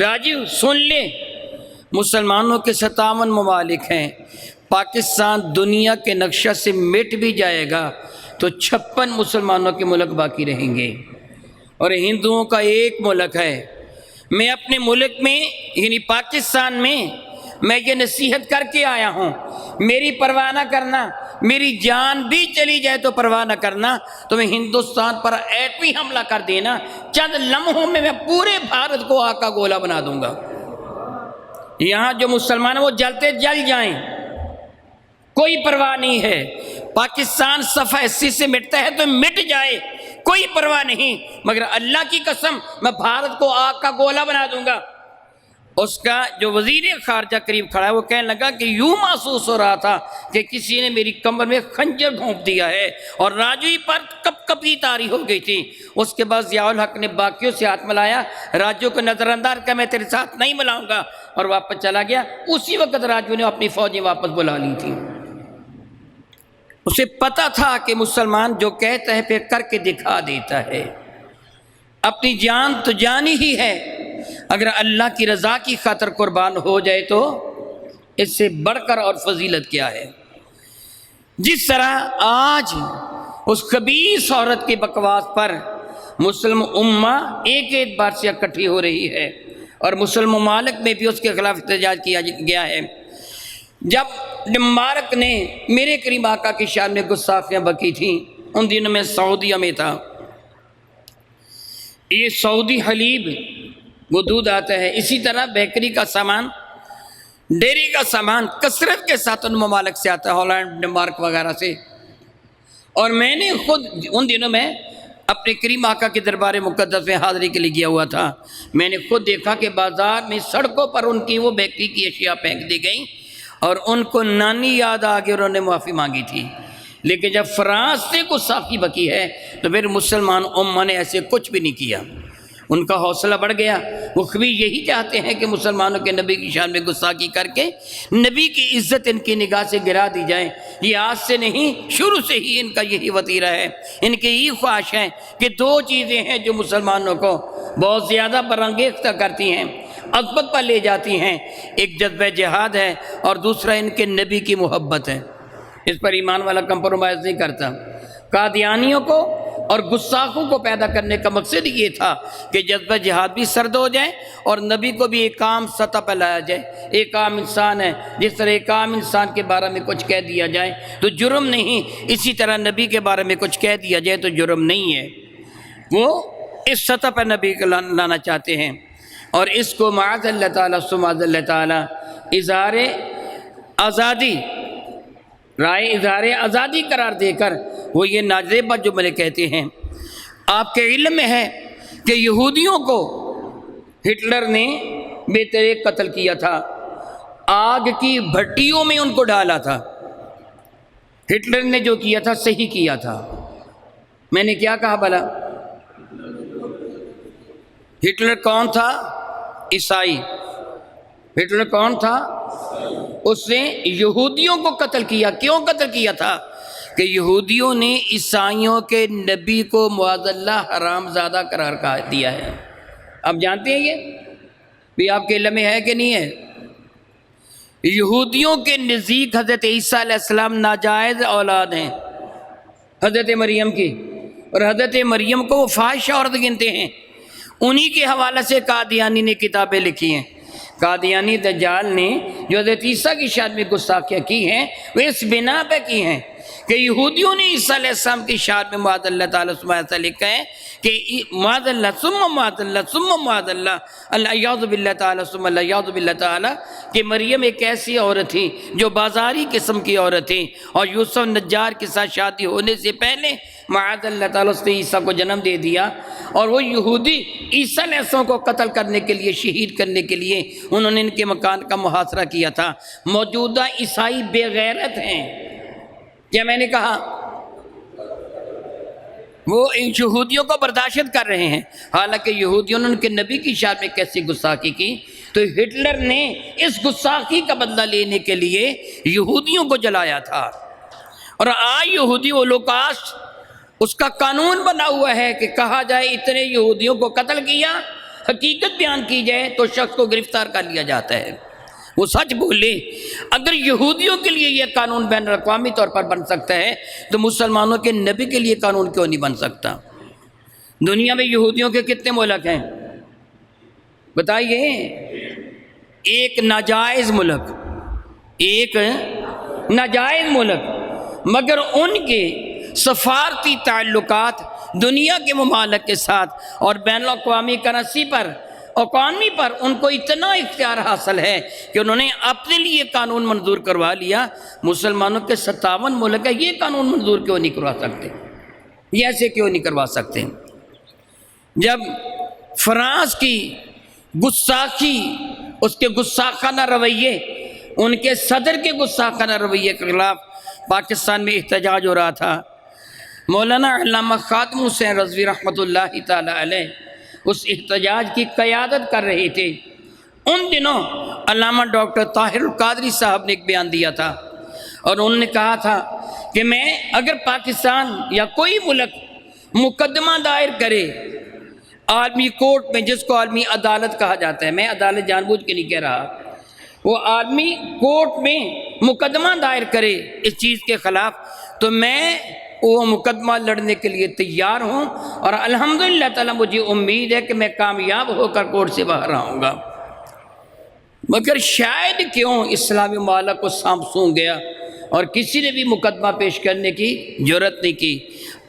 راجو سن لے، مسلمانوں کے 57 ممالک ہیں، پاکستان دنیا کے نقشہ سے مٹ بھی جائے گا تو 56 مسلمانوں کے ملک باقی رہیں گے اور ہندوؤں کا ایک ملک ہے۔ میں اپنے ملک میں یعنی پاکستان میں یہ نصیحت کر کے آیا ہوں، میری پرواہ نہ کرنا، میری جان بھی چلی جائے تو پرواہ نہ کرنا، تو میں ہندوستان پر ایٹمی حملہ کر دینا، چند لمحوں میں پورے بھارت کو آگ کا گولا بنا دوں گا۔ یہاں جو مسلمان ہیں وہ جلتے جل جائیں، کوئی پرواہ نہیں ہے۔ پاکستان صفحہ 80 سے مٹتا ہے تو مٹ جائے، کوئی پرواہ نہیں، مگر اللہ کی قسم میں بھارت کو آگ کا گولا بنا دوں گا۔ اس کا جو وزیر خارجہ قریب کھڑا ہے وہ کہنے لگا کہ یوں محسوس ہو رہا تھا کہ کسی نے میری کمر میں خنجر گھونپ دیا ہے، اور راجو ہی پر کپ کپی طاری ہو گئی تھی۔ اس کے بعد ضیاء الحق نے باقیوں سے ہاتھ ملایا، راجو کو نظر انداز کیا میں تیرے ساتھ نہیں ملاؤں گا، اور واپس چلا گیا۔ اسی وقت راجو نے اپنی فوجیں واپس بلا لی تھی۔ اسے پتہ تھا کہ مسلمان جو کہتا ہے پھر کر کے دکھا دیتا ہے۔ اپنی جان تو جانی ہی ہے، اگر اللہ کی رضا کی خاطر قربان ہو جائے تو اس سے بڑھ کر اور فضیلت کیا ہے۔ جس طرح آج اس خبیث عورت کی بکواس پر مسلم امہ ایک اعتبار سے اکٹھی ہو رہی ہے، اور مسلم ممالک میں بھی اس کے خلاف احتجاج کیا گیا ہے۔ جب ڈنمارک نے میرے کریم آقا کی شان میں گستاخیاں بکی تھیں، ان دنوں میں سعودیہ میں تھا، یہ سعودی حلیب وہ دودھ آتا ہے، اسی طرح بیکری کا سامان، ڈیری کا سامان کثرت کے ساتھ ان ممالک سے آتا ہے، ہالینڈ، ڈنمارک وغیرہ سے۔ اور میں نے خود ان دنوں میں اپنے کریم آقا کے دربار مقدس میں حاضری کے لیے گیا ہوا تھا، میں نے خود دیکھا کہ بازار میں سڑکوں پر ان کی وہ بیکری کی اشیاء پھینک دی گئیں، اور ان کو نانی یاد آ کے انہوں نے معافی مانگی تھی۔ لیکن جب فرانس سے گستاخی بکی ہے تو پھر مسلمان امہ نے ایسے کچھ بھی نہیں کیا، ان کا حوصلہ بڑھ گیا۔ وہ کبھی یہی چاہتے ہیں کہ مسلمانوں کے نبی کی شان میں گستاخی کر کے نبی کی عزت ان کی نگاہ سے گرا دی جائے۔ یہ آج سے نہیں، شروع سے ہی ان کا یہی وتیرہ ہے، ان کی یہی خواہش ہے کہ دو چیزیں ہیں جو مسلمانوں کو بہت زیادہ برانگیختہ کرتی ہیں، عظمت پر لے جاتی ہیں، ایک جذبہ جہاد ہے اور دوسرا ان کے نبی کی محبت ہے۔ اس پر ایمان والا کمپرومائز نہیں کرتا۔ قادیانیوں کو اور گستاخوں کو پیدا کرنے کا مقصد یہ تھا کہ جذبہ جہاد بھی سرد ہو جائے اور نبی کو بھی ایک عام سطح پہ لایا جائے۔ ایک عام انسان ہے، جس طرح ایک عام انسان کے بارے میں کچھ کہہ دیا جائے تو جرم نہیں، اسی طرح نبی کے بارے میں کچھ کہہ دیا جائے تو جرم نہیں ہے۔ وہ اس سطح پہ نبی کو لانا چاہتے ہیں، اور اس کو معاذ اللہ تعالیٰ سماذ اللہ تعالیٰ اظہار آزادی، رائے اظہار آزادی قرار دے کر وہ یہ ناجیبہ جملے کہتے ہیں۔ آپ کے علم میں ہے کہ یہودیوں کو ہٹلر نے بے طریق قتل کیا تھا، آگ کی بھٹیوں میں ان کو ڈالا تھا۔ ہٹلر نے جو کیا تھا صحیح کیا تھا۔ میں نے کیا کہا بھلا؟ ہٹلر کون تھا؟ عیسائی۔ ہٹلر کون تھا؟ اس نے یہودیوں کو قتل کیا۔ کیوں قتل کیا تھا؟ کہ یہودیوں نے عیسائیوں کے نبی کو معاذ اللہ حرام زادہ قرار دیا ہے۔ آپ جانتے ہیں یہ بھی آپ کے علم میں ہے کہ نہیں ہے؟ یہودیوں کے نزدیک حضرت عیسیٰ علیہ السلام ناجائز اولاد ہیں حضرت مریم کی، اور حضرت مریم کو وہ فاحشہ عورت گنتے ہیں۔ انہی کے حوالے سے قادیانی نے کتابیں لکھی ہیں۔ قادیانی دجال نے جو حضرت عیسیٰ کی شان میں گستاخیاں کی ہیں وہ اس بنا پہ کی ہیں کہ یہودیوں نے عیسیٰ علیہ السلام کی شان میں معاذ اللہ تعالیٰ سے ایسا لکھا ہے کہ معاذ اللہ ثم معاذ اللہ ثم معاذ اللہ الیاذ باللہ تعالی ثم الیاذ باللہ تعالی کہ مریم ایک ایسی عورت تھی جو بازاری قسم کی عورت تھی، اور یوسف نجار کے ساتھ شادی ہونے سے پہلے معاذ اللہ تعالیٰ اس نے عیسیٰ کو جنم دے دیا، اور وہ یہودی عیسیٰ علیہ السلام کو قتل کرنے کے لیے، شہید کرنے کے لیے انہوں نے ان کے مکان کا محاصرہ کیا تھا۔ موجودہ عیسائی بے غیرت ہیں، کیا میں نے کہا؟ وہ یہودیوں کو برداشت کر رہے ہیں، حالانکہ یہودیوں نے ان کے نبی کی شان میں کیسی گستاخی کی۔ تو ہٹلر نے اس گستاخی کا بدلہ لینے کے لیے یہودیوں کو جلایا تھا، اور آج یہودی ہولوکاسٹ اس کا قانون بنا ہوا ہے کہ کہا جائے اتنے یہودیوں کو قتل کیا، حقیقت بیان کی جائے تو شخص کو گرفتار کر لیا جاتا ہے، وہ سچ بولے۔ اگر یہودیوں کے لیے یہ قانون بین الاقوامی طور پر بن سکتا ہے تو مسلمانوں کے نبی کے لیے قانون کیوں نہیں بن سکتا؟ دنیا میں یہودیوں کے کتنے ملک ہیں بتائیے؟ ایک ناجائز ملک، ایک ناجائز ملک، مگر ان کے سفارتی تعلقات دنیا کے ممالک کے ساتھ اور بین الاقوامی کرنسی پر، اکانومی پر ان کو اتنا اختیار حاصل ہے کہ انہوں نے اپنے لیے قانون منظور کروا لیا۔ مسلمانوں کے 57 ملک ہے، یہ قانون منظور کیوں نہیں کروا سکتے؟ یہ ایسے کیوں نہیں کروا سکتے؟ جب فرانس کی گستاخی، اس کے گستاخانہ رویے، ان کے صدر کے گستاخانہ رویے کے خلاف پاکستان میں احتجاج ہو رہا تھا، مولانا علامہ خادم حسین رضوی رحمۃ اللہ تعالی علیہ اس احتجاج کی قیادت کر رہے تھے۔ ان دنوں علامہ ڈاکٹر طاہر القادری صاحب نے ایک بیان دیا تھا، اور انہوں نے کہا تھا کہ میں اگر پاکستان یا کوئی ملک مقدمہ دائر کرے عالمی کورٹ میں، جس کو عالمی عدالت کہا جاتا ہے، میں عدالت جان بوجھ کے نہیں کہہ رہا، وہ عالمی کورٹ میں مقدمہ دائر کرے اس چیز کے خلاف، تو میں وہ مقدمہ لڑنے کے لیے تیار ہوں، اور الحمدللہ تعالیٰ مجھے امید ہے کہ میں کامیاب ہو کر کورٹ سے باہر آؤں گا۔ مگر شاید کیوں اسلامی ممالک کو سانپ سونگھ گیا اور کسی نے بھی مقدمہ پیش کرنے کی جرت نہیں کی۔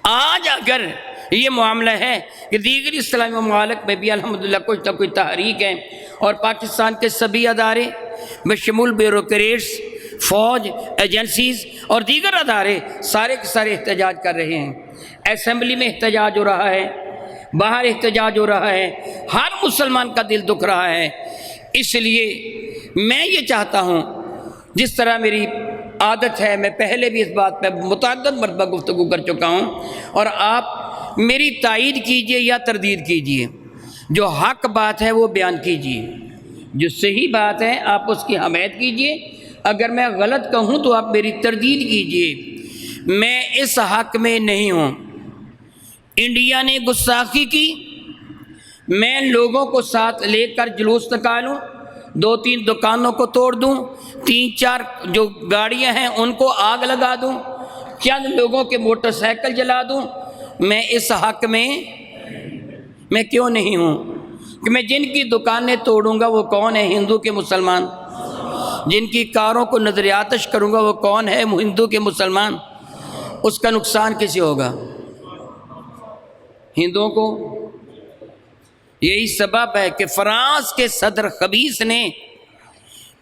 آج اگر یہ معاملہ ہے کہ دیگر اسلامی ممالک میں بھی الحمدللہ کچھ نہ کوئی تحریک ہے، اور پاکستان کے سبھی ادارے بشمول بیوروکریٹس، فوج، ایجنسیز اور دیگر ادارے سارے کے سارے احتجاج کر رہے ہیں۔ اسمبلی میں احتجاج ہو رہا ہے، باہر احتجاج ہو رہا ہے، ہر مسلمان کا دل دکھ رہا ہے۔ اس لیے میں یہ چاہتا ہوں، جس طرح میری عادت ہے، میں پہلے بھی اس بات پہ متعدد مرتبہ گفتگو کر چکا ہوں، اور آپ میری تائید کیجئے یا تردید کیجئے، جو حق بات ہے وہ بیان کیجئے، جو صحیح بات ہے آپ اس کی حمایت کیجئے، اگر میں غلط کہوں تو آپ میری تردید کیجئے۔ میں اس حق میں نہیں ہوں۔ انڈیا نے گستاخی کی، میں لوگوں کو ساتھ لے کر جلوس نکالوں، 2-3 دکانوں کو توڑ دوں، 3-4 جو گاڑیاں ہیں ان کو آگ لگا دوں، چند لوگوں کے موٹر سائیکل جلا دوں، میں اس حق میں کیوں نہیں ہوں؟ کہ میں جن کی دکانیں توڑوں گا وہ کون ہے؟ ہندو کے مسلمان۔ جن کی کاروں کو نظر آتش کروں گا وہ کون ہے؟ ہندو کے مسلمان۔ اس کا نقصان کسے ہوگا؟ ہندوؤں کو۔ یہی سبب ہے کہ فرانس کے صدر خبیث نے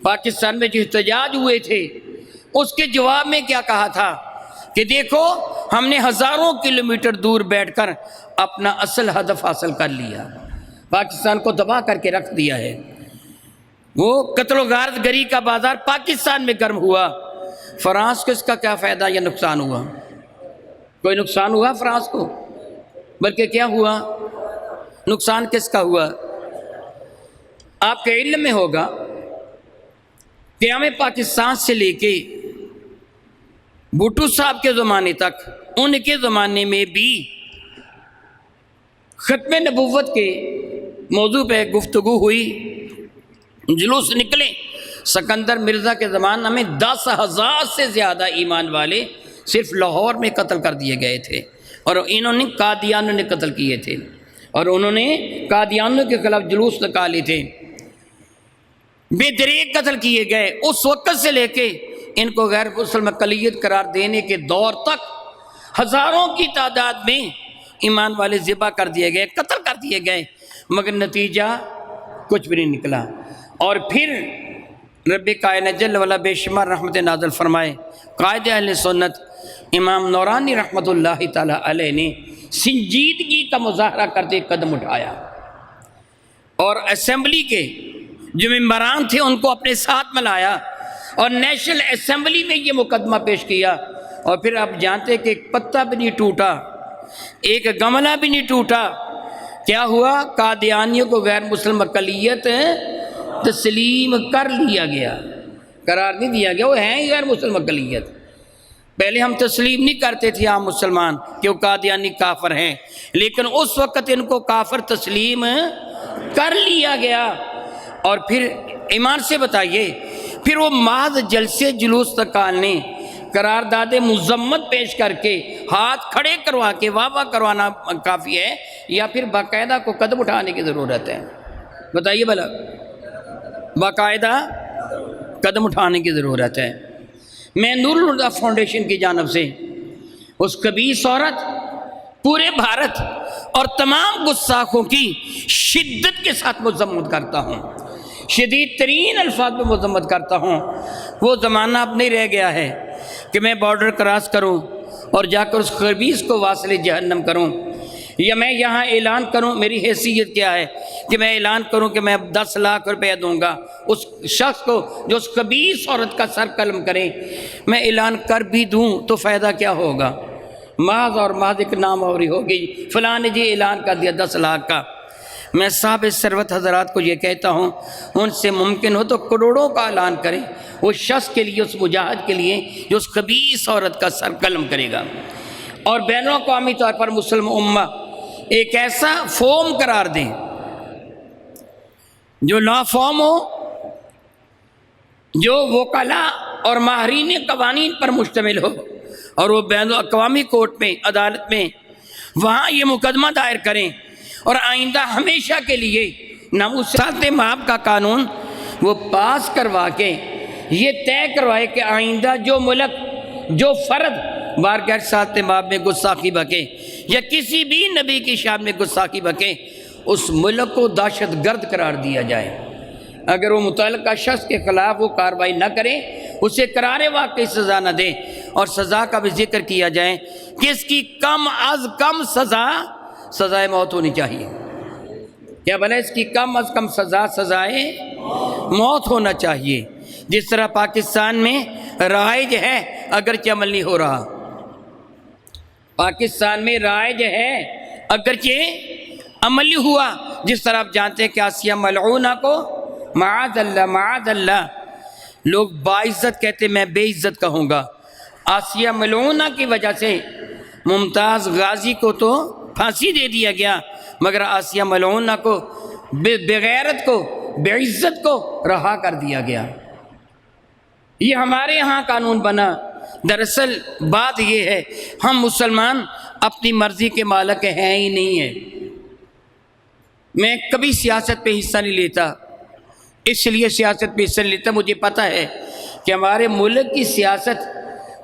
پاکستان میں جو احتجاج ہوئے تھے اس کے جواب میں کیا کہا تھا کہ دیکھو ہم نے ہزاروں کلومیٹر دور بیٹھ کر اپنا اصل ہدف حاصل کر لیا، پاکستان کو دبا کر کے رکھ دیا ہے۔ وہ قتل و غارت گری کا بازار پاکستان میں گرم ہوا، فرانس کو اس کا کیا فائدہ یا نقصان ہوا؟ کوئی نقصان ہوا فرانس کو؟ بلکہ کیا ہوا؟ نقصان کس کا ہوا؟ آپ کے علم میں ہوگا قیام پاکستان سے لے کے بھٹو صاحب کے زمانے تک، ان کے زمانے میں بھی ختم نبوت کے موضوع پہ گفتگو ہوئی، جلوس نکلے۔ سکندر مرزا کے زمانہ میں 10,000 سے زیادہ ایمان والے صرف لاہور میں قتل کر دیے گئے تھے، اور انہوں نے قادیانوں نے قتل کیے تھے، اور انہوں نے قادیانوں کے خلاف جلوس نکالے تھے، بے دریغ قتل کیے گئے۔ اس وقت سے لے کے ان کو غیر مسلم اقلیت قرار دینے کے دور تک ہزاروں کی تعداد میں ایمان والے ذبح کر دیے گئے، قتل کر دیے گئے، مگر نتیجہ کچھ بھی نہیں نکلا۔ اور پھر رب کائنات جل وعلا بے شمار رحمت نازل فرمائے، قائد اہل سنت امام نورانی رحمۃ اللہ تعالی علیہ نے سنجیدگی کا مظاہرہ کرتے قدم اٹھایا اور اسمبلی کے جو ممبران تھے ان کو اپنے ساتھ ملایا اور نیشنل اسمبلی میں یہ مقدمہ پیش کیا۔ اور پھر آپ جانتے کہ ایک پتا بھی نہیں ٹوٹا، ایک گملہ بھی نہیں ٹوٹا۔ کیا ہوا؟ قادیانیوں کو غیر مسلم اقلیت تسلیم کر لیا گیا، قرار نہیں دیا گیا، وہ ہیں غیر مسلم اقلیت۔ پہلے ہم تسلیم نہیں کرتے تھے عام مسلمان کہ وہ قادیانی کافر ہیں، لیکن اس وقت ان کو کافر تسلیم کر لیا گیا۔ اور پھر ایمان سے بتائیے، پھر وہ محض جلسے جلوس نکالنے، قرارداد مذمت پیش کر کے، ہاتھ کھڑے کروا کے واہ واہ کروانا کافی ہے یا پھر باقاعدہ کو قدم اٹھانے کی ضرورت ہے؟ بتائیے بھلا، باقاعدہ قدم اٹھانے کی ضرورت ہے۔ میں نور الہدیٰ فاؤنڈیشن کی جانب سے اس خبیث عورت، پورے بھارت اور تمام گستاخوں کی شدت کے ساتھ مذمت کرتا ہوں، شدید ترین الفاظ میں مذمت کرتا ہوں۔ وہ زمانہ اب نہیں رہ گیا ہے کہ میں بارڈر کراس کروں اور جا کر اس خبیث کو واصل جہنم کروں، یا میں یہاں اعلان کروں، میری حیثیت کیا ہے کہ میں اعلان کروں کہ میں 10 لاکھ روپیہ دوں گا اس شخص کو جو اس خبیث عورت کا سر قلم کرے۔ میں اعلان کر بھی دوں تو فائدہ کیا ہوگا؟ محض اور محض ایک نام آوری ہوگی، فلاں نے جی اعلان کر دیا 10 لاکھ کا۔ میں صاحب ثروت حضرات کو یہ کہتا ہوں، ان سے ممکن ہو تو کروڑوں کا اعلان کریں اس شخص کے لیے، اس مجاہد کے لیے جو اس خبیث عورت کا سر قلم کرے گا۔ اور بین الاقوامی طور پر مسلم امہ ایک ایسا فارم قرار دیں جو لا فارم ہو، جو وکلاء اور ماہرین قوانین پر مشتمل ہو، اور وہ بین الاقوامی کورٹ میں، عدالت میں وہاں یہ مقدمہ دائر کریں، اور آئندہ ہمیشہ کے لیے ناموسات ماب کا قانون وہ پاس کروا کے یہ طے کروائے کہ آئندہ جو ملک، جو فرد بارگاہ سات ماب میں گستاخی بکے یا کسی بھی نبی کی شان میں گستاخی بکے، اس ملک کو دہشت گرد قرار دیا جائے۔ اگر وہ متعلقہ شخص کے خلاف وہ کارروائی نہ کرے، اسے قرار واقعی سزا نہ دے، اور سزا کا بھی ذکر کیا جائے کہ اس کی کم از کم سزائے موت ہونی چاہیے۔ کیا بھلا اس کی کم از کم سزائے موت ہونا چاہیے، جس طرح پاکستان میں رائج ہے اگرچہ عمل نہیں ہو رہا۔ پاکستان میں رائج ہے اگرچہ عمل نہیں ہوا، جس طرح آپ جانتے ہیں کہ آسیہ ملعونہ کو معاذ اللہ لوگ باعزت کہتے، میں بے عزت کہوں گا۔ آسیہ ملعونہ کی وجہ سے ممتاز غازی کو تو پھانسی دے دیا گیا، مگر آسیہ ملعونہ کو، بغیرت کو، بے عزت کو رہا کر دیا گیا۔ یہ ہمارے یہاں قانون بنا۔ دراصل بات یہ ہے، ہم مسلمان اپنی مرضی کے مالک ہیں ہی نہیں ہیں۔ میں کبھی سیاست پہ حصہ نہیں لیتا، اس لیے سیاست پہ حصہ نہیں لیتا، مجھے پتہ ہے کہ ہمارے ملک کی سیاست،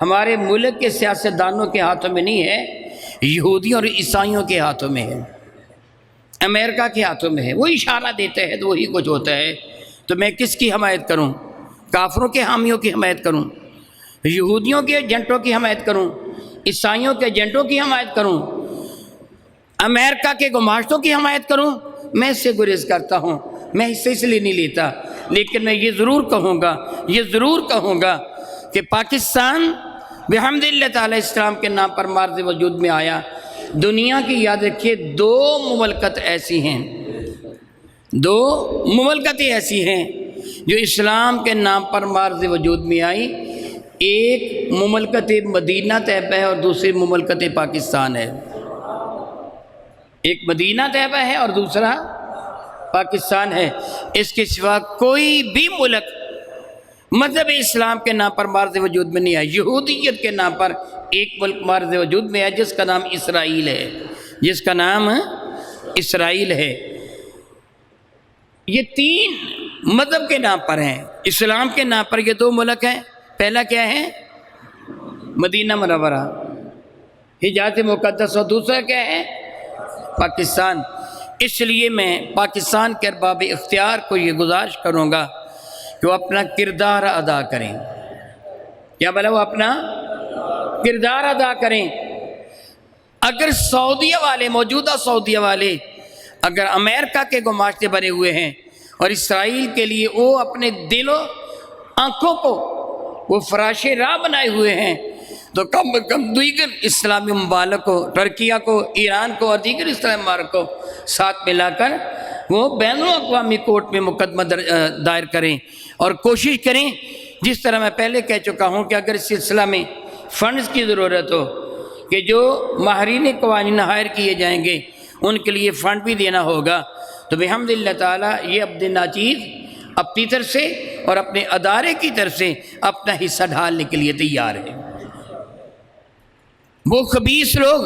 ہمارے ملک کے سیاستدانوں کے ہاتھوں میں نہیں ہے، یہودیوں اور عیسائیوں کے ہاتھوں میں ہے، امریکہ کے ہاتھوں میں ہے۔ وہ اشارہ دیتے ہیں تو وہی کچھ ہوتا ہے۔ تو میں کس کی حمایت کروں؟ کافروں کے حامیوں کی حمایت کروں، یہودیوں کے ایجنٹوں کی حمایت کروں، عیسائیوں کے ایجنٹوں کی حمایت کروں، امریکہ کے گماشتوں کی حمایت کروں؟ میں اس سے گریز کرتا ہوں، میں اس سے اس لیے نہیں لیتا۔ لیکن میں یہ ضرور کہوں گا کہ پاکستان بحمد اللہ تعالی اسلام کے نام پر مارز وجود میں آیا۔ دنیا کی یاد رکھیے، دو مملکتیں ایسی ہیں جو اسلام کے نام پر مارز وجود میں آئی۔ ایک مملکت مدینہ طیبہ ہے اور دوسری مملکت پاکستان ہے۔ ایک مدینہ طیبہ ہے اور دوسرا پاکستان ہے۔ اس کے سوا کوئی بھی ملک مذہب اسلام کے نام پر مارز وجود میں نہیں آیا۔ یہودیت کے نام پر ایک ملک مارز وجود میں ہے جس کا نام اسرائیل ہے، یہ 3 مذہب کے نام پر ہیں۔ اسلام کے نام پر یہ 2 ملک ہیں۔ پہلا کیا ہے؟ مدینہ منورہ، حجاز مقدس، اور دوسرا کیا ہے؟ پاکستان۔ اس لیے میں پاکستان کے ارباب اختیار کو یہ گزارش کروں گا کہ وہ اپنا کردار ادا کریں۔ کیا بولا؟ وہ اپنا کردار ادا کریں۔ اگر سعودیہ والے، موجودہ سعودیہ والے اگر امریکہ کے گماشتے بنے ہوئے ہیں اور اسرائیل کے لیے وہ اپنے دل و آنکھوں کو وہ فراش راہ بنائے ہوئے ہیں، تو کم از کم دیگر اسلامی ممالک کو، ترکیہ کو، ایران کو اور دیگر اسلامی ممالک کو ساتھ ملا کر وہ بین الاقوامی کورٹ میں مقدمہ دائر کریں اور کوشش کریں، جس طرح میں پہلے کہہ چکا ہوں کہ اگر اس سلسلہ میں فنڈز کی ضرورت ہو کہ جو ماہرین قوانین ہائر کیے جائیں گے ان کے لیے فنڈ بھی دینا ہوگا، تو بحمد اللہ تعالیٰ یہ عبد ناچیز اپنی طرف سے اور اپنے ادارے کی طرف سے اپنا حصہ ڈھالنے کے لیے تیار ہے۔ وہ خبیث لوگ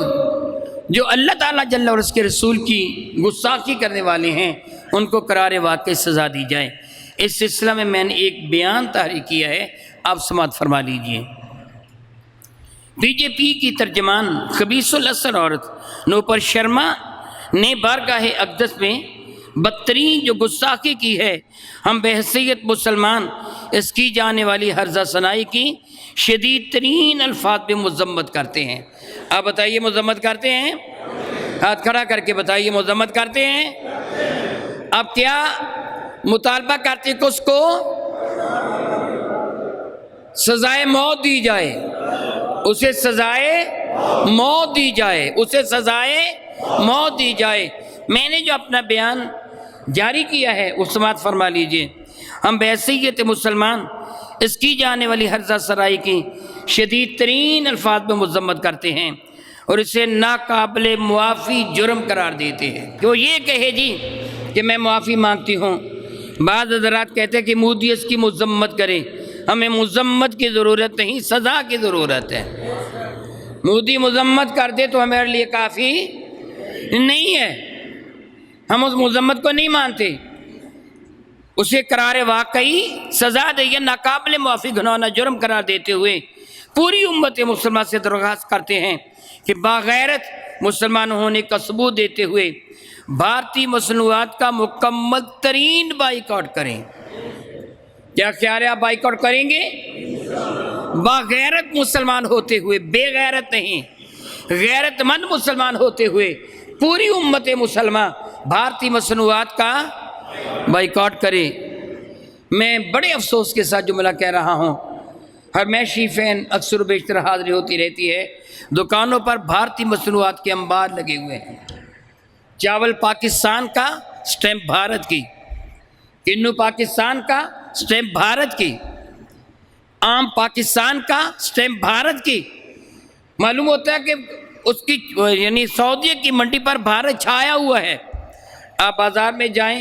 جو اللہ تعالیٰ جل اور اس کے رسول کی گستاخی کرنے والے ہیں ان کو قرار واقعی سزا دی جائے۔ اس سلسلہ میں نے ایک بیان تحریر کیا ہے، آپ سماعت فرما لیجئے۔ بی جے پی کی ترجمان خبیث الاصل عورت نوپر شرما نے بارگاہ اقدس میں بدترین جو گستاخی کی ہے، ہم بحیثیت مسلمان اس کی جانے والی ہرزہ ثنائی کی شدید ترین الفاظ میں مذمت کرتے ہیں۔ آپ بتائیے مذمت کرتے ہیں؟ ہاتھ کھڑا کر کے بتائیے مذمت کرتے ہیں؟ اب کیا مطالبہ کرتے کہ اس کو سزائے موت دی جائے، اسے سزائے موت دی جائے، اسے سزائے موت دی جائے۔ میں نے جو اپنا بیان جاری کیا ہے اس سماعت فرما لیجئے۔ ہم بحیثیت مسلمان اس کی جانے والی ہرزہ سرائی کی شدید ترین الفاظ میں مذمت کرتے ہیں اور اسے ناقابل معافی جرم قرار دیتے ہیں۔ کہ وہ یہ کہے جی کہ میں معافی مانگتی ہوں۔ بعض حضرات کہتے ہیں کہ مودی اس کی مذمت کرے، ہمیں مذمت کی ضرورت نہیں، سزا کی ضرورت ہے۔ مودی مذمت کر دے تو ہمارے لیے کافی نہیں ہے، ہم اس مذمت کو نہیں مانتے، اسے قرار واقعی سزا دے، ناقابل معافی گناہ جرم قرار دیتے ہوئے پوری امت مسلمہ سے درخواست کرتے ہیں کہ باغیرت مسلمان ہونے کا ثبوت دیتے ہوئے بھارتی مصنوعات کا مکمل ترین بائیکاٹ کریں۔ کیا خیال ہے آپ بائیکاٹ کریں گے؟ باغیرت مسلمان ہوتے ہوئے، بے غیرت نہیں، غیرت مند مسلمان ہوتے ہوئے پوری امت مسلمہ بھارتی مصنوعات کا بائیکاٹ کرے۔ میں بڑے افسوس کے ساتھ جملہ کہہ رہا ہوں، ہرمیشی فین اکثر و بیشتر حاضری ہوتی رہتی ہے، دکانوں پر بھارتی مصنوعات کے انبار لگے ہوئے ہیں۔ چاول پاکستان کا، سٹیمپ بھارت کی، کنو پاکستان کا، سٹیمپ بھارت کی، آم پاکستان کا، سٹیمپ بھارت کی۔ معلوم ہوتا ہے کہ اس کی یعنی سعودیہ کی منڈی پر بھارت چھایا ہوا ہے۔ آپ بازار میں جائیں،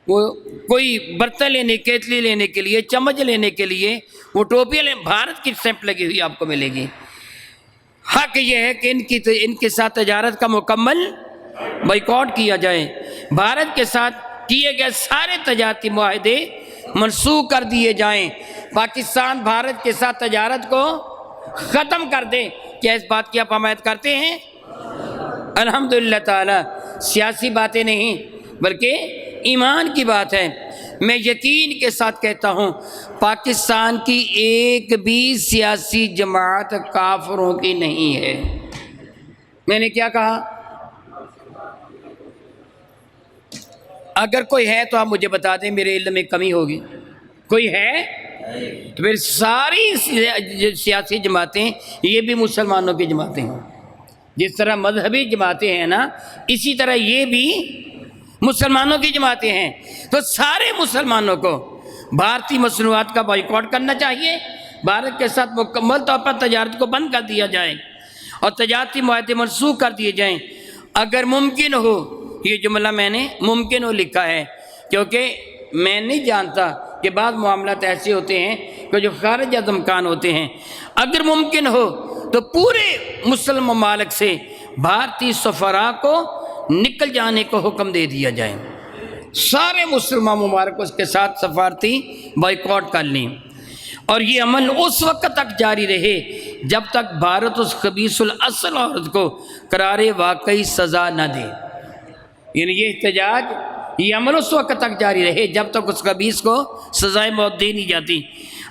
وہ کوئی برتن لینے، کیتلی لینے کے لیے، چمچ لینے کے لیے، وہ ٹوپیاں بھارت کی سٹیمپ لگی ہوئی آپ کو ملے گی۔ حق یہ ہے کہ ان کے ساتھ تجارت کا مکمل بائیکاٹ کیا جائے، بھارت کے ساتھ کیے گئے سارے تجارتی معاہدے منسوخ کر دیے جائیں، پاکستان بھارت کے ساتھ تجارت کو ختم کر دے۔ کیا اس بات کی آپ حمایت کرتے ہیں؟ الحمدللہ تعالی سیاسی باتیں نہیں بلکہ ایمان کی بات ہے۔ میں یقین کے ساتھ کہتا ہوں پاکستان کی ایک بھی سیاسی جماعت کافروں کی نہیں ہے۔ میں نے کیا کہا؟ اگر کوئی ہے تو آپ مجھے بتا دیں، میرے علم میں کمی ہوگی۔ کوئی ہے تو پھر ساری سیاسی جماعتیں یہ بھی مسلمانوں کی جماعتیں ہیں۔ جس طرح مذہبی جماعتیں ہیں نا، اسی طرح یہ بھی مسلمانوں کی جماعتیں ہیں۔ تو سارے مسلمانوں کو بھارتی مصنوعات کا بائیکاٹ کرنا چاہیے، بھارت کے ساتھ مکمل طور پر تجارت کو بند کر دیا جائے اور تجارتی معاہدے منسوخ کر دیے جائیں۔ اگر ممکن ہو، یہ جملہ میں نے ممکن ہو لکھا ہے کیونکہ میں نہیں جانتا کہ بعض معاملات ایسے ہوتے ہیں کہ جو خارج از امکان ہوتے ہیں۔ اگر ممکن ہو تو پورے مسلم ممالک سے بھارتی سفراء کو نکل جانے کو حکم دے دیا جائے، سارے مسلمان ممالک اس کے ساتھ سفارتی بائیکاٹ کر لیں۔ اور یہ عمل اس وقت تک جاری رہے جب تک بھارت اس خبیث الاصل عورت کو قرار واقعی سزا نہ دے۔ یعنی یہ احتجاج، یہ عمل اس وقت تک جاری رہے جب تک اس خبیث کو سزائے موت دی نہیں جاتی۔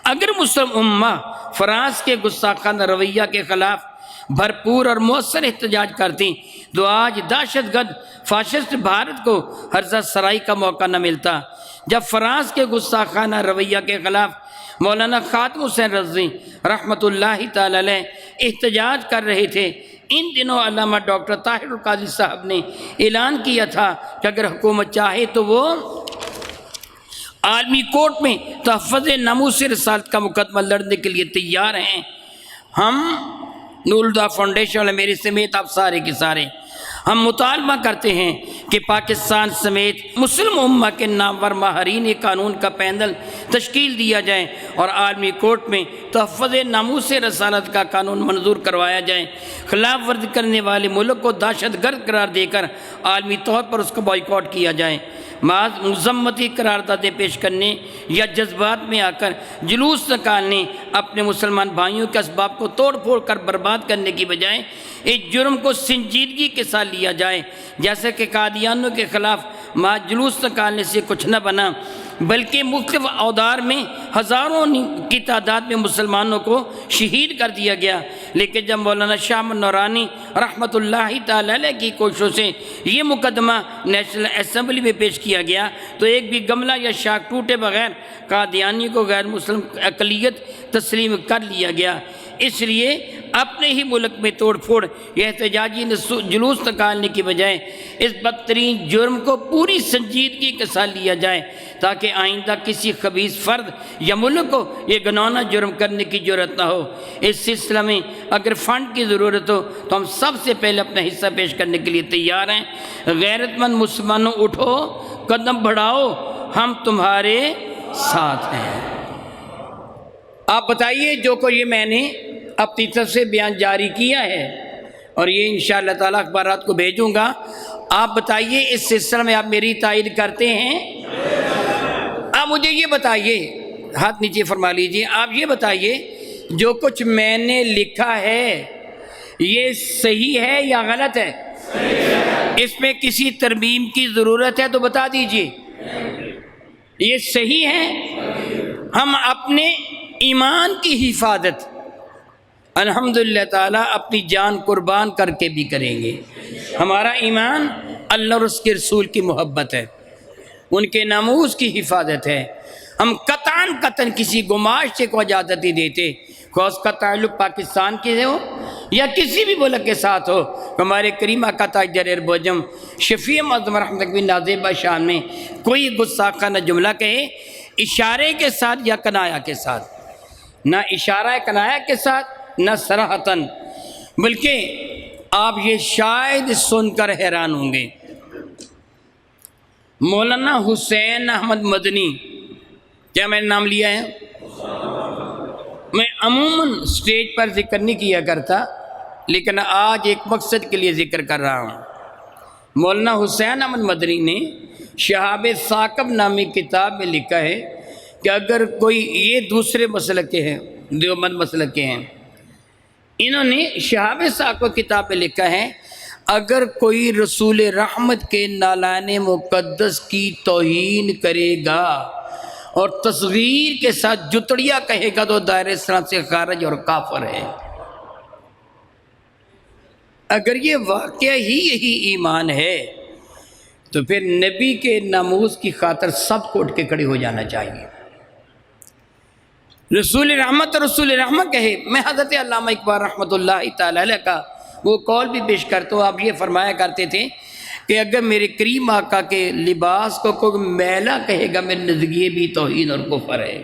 اگر مسلم امہ فرانس کے گستاخانہ رویہ کے خلاف بھرپور اور مؤثر احتجاج کرتی تو آج دہشت گرد فاشسٹ بھارت کو ہرزہ سرائی کا موقع نہ ملتا۔ جب فرانس کے گستاخانہ رویہ کے خلاف مولانا خاتم حسین رضوی رحمۃ اللہ تعالی علیہ احتجاج کر رہے تھے، ان دنوں علامہ ڈاکٹر طاہر القادری صاحب نے اعلان کیا تھا کہ اگر حکومت چاہے تو وہ عالمی کورٹ میں تحفظ ناموس رسالت کا مقدمہ لڑنے کے لیے تیار ہیں۔ ہم نور الہدیٰ فاؤنڈیشن والے میرے سمیت آپ سارے کے سارے ہم مطالبہ کرتے ہیں کہ پاکستان سمیت مسلم امہ کے نامور ماہرین قانون کا پینل تشکیل دیا جائے اور عالمی کورٹ میں تحفظ ناموس رسالت کا قانون منظور کروایا جائے۔ خلاف ورزی کرنے والے ملک کو دہشت گرد قرار دے کر عالمی طور پر اس کو بائیکاٹ کیا جائے۔ بعض مذمتی قراردادیں پیش کرنے یا جذبات میں آ کر جلوس نکالنے، اپنے مسلمان بھائیوں کے اسباب کو توڑ پھوڑ کر برباد کرنے کی بجائے اس جرم کو سنجیدگی کے ساتھ لیا جائے۔ جیسے کہ قادیانیوں کے خلاف جلوس نکالنے سے کچھ نہ بنا، بلکہ مختلف اودار میں ہزاروں کی تعداد میں مسلمانوں کو شہید کر دیا گیا۔ لیکن جب مولانا شاہ احمد نورانی رحمۃ اللہ تعالی علیہ کی کوششوں سے یہ مقدمہ نیشنل اسمبلی میں پیش کیا گیا تو ایک بھی گملہ یا شاخ ٹوٹے بغیر قادیانی کو غیر مسلم اقلیت تسلیم کر لیا گیا۔ اس لیے اپنے ہی ملک میں توڑ پھوڑ یا احتجاجی جلوس نکالنے کی بجائے اس بدترین جرم کو پوری سنجیدگی کے ساتھ لیا جائے تاکہ آئندہ کسی خبیث فرد یا ملک کو یہ گناؤنا جرم کرنے کی ضرورت نہ ہو۔ اس سلسلہ میں اگر فنڈ کی ضرورت ہو تو ہم سب سے پہلے اپنا حصہ پیش کرنے کے لیے تیار ہیں۔ غیرت مند مسلمانوں اٹھو، قدم بڑھاؤ، ہم تمہارے ساتھ ہیں۔ آپ بتائیے جو کو یہ میں نے اپنی طرف سے بیان جاری کیا ہے اور یہ انشاءاللہ تعالیٰ اخبارات کو بھیجوں گا، آپ بتائیے اس سلسلے میں آپ میری تائید کرتے ہیں؟ آپ مجھے یہ بتائیے، ہاتھ نیچے فرما لیجیے، آپ یہ بتائیے جو کچھ میں نے لکھا ہے یہ صحیح ہے یا غلط ہے؟ اس میں کسی ترمیم کی ضرورت ہے تو بتا دیجیے۔ یہ صحیح ہے؟ ہم اپنے ایمان کی حفاظت الحمدللہ تعالیٰ اپنی جان قربان کر کے بھی کریں گے۔ ہمارا ایمان اللہ اور اس کے رسول کی محبت ہے، ان کے ناموس کی حفاظت ہے۔ ہم قطعاً کسی گماشتے کو اجازت نہیں دیتے، خواہ اس کا تعلق پاکستان کے ہو یا کسی بھی ملک کے ساتھ ہو۔ ہمارے کریم آقا تاجدار اربوجم شفیع معظم رحمت بن نازیبہ شان میں کوئی گستاخانہ جملہ کہے اشارے کے ساتھ یا کنایا کے ساتھ، نہ اشارہ کنایا کے ساتھ نہ صراحتاً، بلکہ آپ یہ شاید سن کر حیران ہوں گے، مولانا حسین احمد مدنی، کیا میں نے نام لیا ہے؟ میں عموماً سٹیج پر ذکر نہیں کیا کرتا، لیکن آج ایک مقصد کے لیے ذکر کر رہا ہوں۔ مولانا حسین احمد مدنی نے شہاب ثاقب نامی کتاب میں لکھا ہے کہ اگر کوئی، یہ دوسرے مسلک کے ہیں، دیوبند مسلک کے ہیں، انہوں نے شہاب ثاقب کتاب میں لکھا ہے اگر کوئی رسول رحمت کے نالان مقدس کی توہین کرے گا اور تصغیر کے ساتھ جتڑیا کہے گا تو دائرہ اسلام سے خارج اور کافر ہے۔ اگر یہ واقعہ ہی یہی ایمان ہے تو پھر نبی کے ناموس کی خاطر سب کو اٹھ کے کھڑے ہو جانا چاہیے۔ رسول رحمت کہے، میں حضرت علامہ اقبال رحمۃ اللہ تعالی علیہ کا وہ قول بھی پیش کرتا ہوں۔ آپ یہ فرمایا کرتے تھے کہ اگر میرے کریم آقا کے لباس کو کوئی میلا کہے گا میرے نزدیک یہ بھی توہین اور کفر ہے۔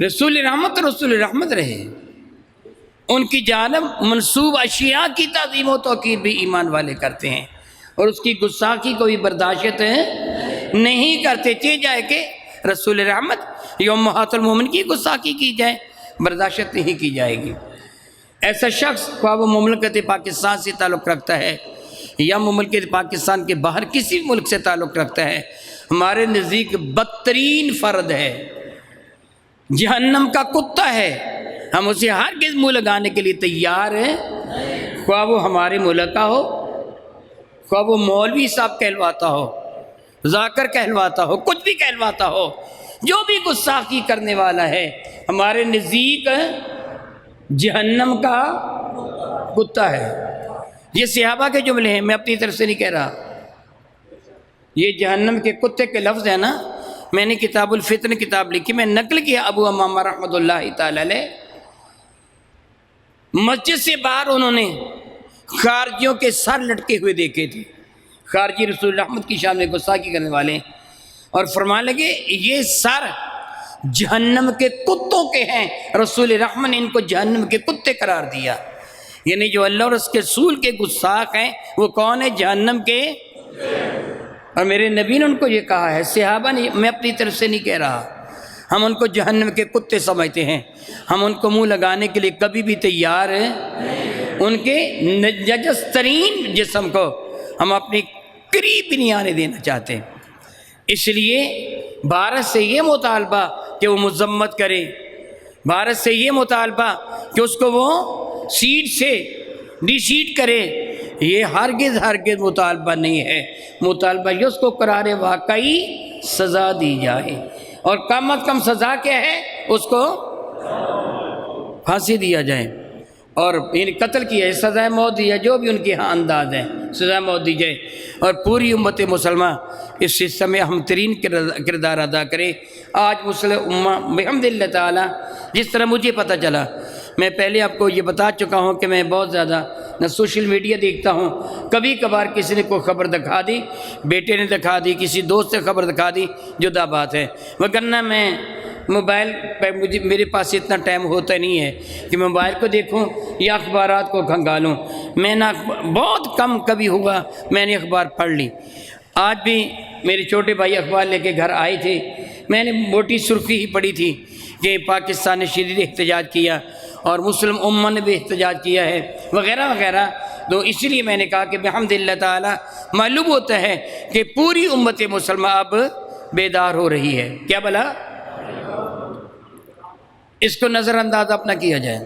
رسول رحمت رہے، ان کی جانب منسوب اشیاء کی تعظیم و توقیر بھی ایمان والے کرتے ہیں اور اس کی گستاخی کو بھی برداشت نہیں کرتے، چاہے جائے کہ رسول رحمت یا امہات المومن کی گستاخی کی جائے، برداشت نہیں کی جائے گی۔ ایسا شخص خواہ وہ مملکت پاکستان سے تعلق رکھتا ہے یا مملکت پاکستان کے باہر کسی ملک سے تعلق رکھتا ہے، ہمارے نزدیک بدترین فرد ہے، جہنم کا کتا ہے، ہم اسے ہرگز منہ لگانے کے لیے تیار ہیں، خواہ وہ ہمارے ملک کا ہو، خواہ وہ مولوی صاحب کہلواتا ہو، ذاکر کہلواتا ہو، کچھ بھی کہلواتا ہو، جو بھی گستاخی کرنے والا ہے ہمارے نزدیک جہنم کا کتا ہے۔ یہ صحابہ کے جملے ہیں، میں اپنی طرف سے نہیں کہہ رہا، یہ جہنم کے کتے کے لفظ ہیں نا۔ میں نے کتاب الفتن کتاب لکھی، میں نقل کیا ابو امامہ رحمۃ اللہ تعالی علیہ، مسجد سے باہر انہوں نے خارجیوں کے سر لٹکے ہوئے دیکھے تھے، خارجی رسول رحمت کی شان میں گستاخی کرنے والے، اور فرمانے لگے یہ سر جہنم کے کتوں کے ہیں، رسول رحمت نے ان کو جہنم کے کتے قرار دیا، یعنی جو اللہ اور اس کے رسول کے گستاخ ہیں وہ کون ہے؟ جہنم کے۔ اور میرے نبی نے ان کو یہ کہا ہے، صحابہ نے، میں اپنی طرف سے نہیں کہہ رہا، ہم ان کو جہنم کے کتے سمجھتے ہیں، ہم ان کو منہ لگانے کے لیے کبھی بھی تیار ہیں، ان کے نجس ترین جسم کو ہم اپنی قریب بھی نہیں آنے دینا چاہتے۔ اس لیے بھارت سے یہ مطالبہ کہ وہ مذمت کرے، بھارت سے یہ مطالبہ کہ اس کو وہ سیٹ سے ڈی سیٹ کرے، یہ ہرگز مطالبہ نہیں ہے۔ مطالبہ یہ اس کو قرار واقعی سزا دی جائے، اور کم از کم سزا کیا ہے؟ اس کو پھانسی دیا جائے، اور یعنی قتل کیا ہے، سزائے موت دی جائے، جو بھی ان کے ہاں انداز ہے سزائے موت دی جائے، اور پوری امت مسلمہ اس سلسلے میں اہم ترین کردار ادا کرے۔ آج مسلم امہ بحمد اللہ تعالی، جس طرح مجھے پتہ چلا، میں پہلے آپ کو یہ بتا چکا ہوں کہ میں بہت زیادہ نہ سوشل میڈیا دیکھتا ہوں، کبھی کبھار کسی نے کوئی خبر دکھا دی، بیٹے نے دکھا دی، کسی دوست نے خبر دکھا دی، جدا بات ہے، وگرنہ میں موبائل پہ میرے پاس اتنا ٹائم ہوتا نہیں ہے کہ میں موبائل کو دیکھوں یا اخبارات کو کھنگالوں۔ میں نہ بہت کم کبھی ہوا میں نے اخبار پڑھ لی۔ آج بھی میرے چھوٹے بھائی اخبار لے کے گھر آئے تھے، میں نے موٹی سرخی ہی پڑھی تھی کہ پاکستان نے شدید احتجاج کیا اور مسلم امہ نے بھی احتجاج کیا ہے وغیرہ وغیرہ، تو اسی لیے میں نے کہا کہ بحمد اللہ تعالی معلوم ہوتا ہے کہ پوری امت مسلمہ اب بیدار ہو رہی ہے۔ کیا بلا؟ اس کو نظر انداز اپنا کیا جائے،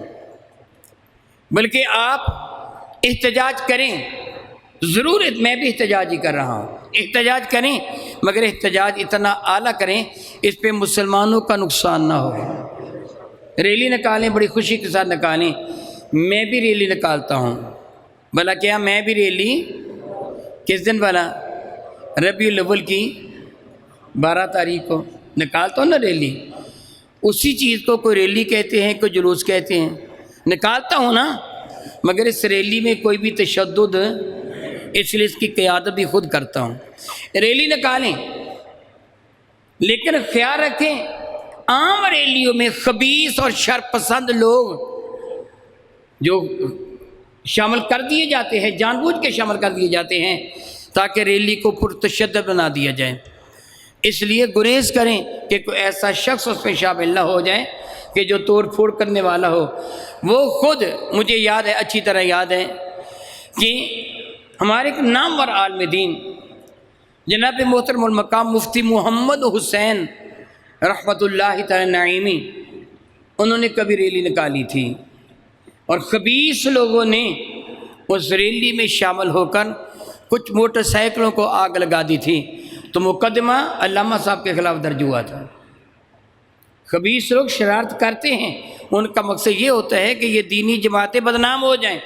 بلکہ آپ احتجاج کریں، ضرور میں بھی احتجاج ہی کر رہا ہوں، احتجاج کریں، مگر احتجاج اتنا اعلیٰ کریں اس پہ مسلمانوں کا نقصان نہ ہو۔ ریلی نکالیں، بڑی خوشی کے ساتھ نکالیں، میں بھی ریلی نکالتا ہوں، بھلا کیا میں بھی ریلی کس دن بھلا؟ ربیع الاول کی 12 تاریخ کو نکالتا ہوں نا ریلی، اسی چیز کو کوئی ریلی کہتے ہیں، کوئی جلوس کہتے ہیں، نکالتا ہوں نا، مگر اس ریلی میں کوئی بھی تشدد، اس لیے اس کی قیادت بھی خود کرتا ہوں۔ ریلی نکالیں، لیکن خیال رکھیں عام ریلیوں میں خبیث اور شر پسند لوگ جو شامل کر دیے جاتے ہیں، جان بوجھ کے شامل کر دیے جاتے ہیں تاکہ ریلی کو پرتشدد بنا دیا جائے۔ اس لیے گریز کریں کہ کوئی ایسا شخص اس میں شامل نہ ہو جائے کہ جو توڑ پھوڑ کرنے والا ہو۔ وہ خود، مجھے یاد ہے، اچھی طرح یاد ہے کہ ہمارے ایک نامور عالم دین جناب محترم المقام مفتی محمد حسین رحمۃ اللہ تعالی نعیمی، انہوں نے کبھی ریلی نکالی تھی اور خبیث لوگوں نے اس ریلی میں شامل ہو کر کچھ موٹر سائیکلوں کو آگ لگا دی تھی، تو مقدمہ علامہ صاحب کے خلاف درج ہوا تھا۔ خبیث لوگ شرارت کرتے ہیں، ان کا مقصد یہ ہوتا ہے کہ یہ دینی جماعتیں بدنام ہو جائیں،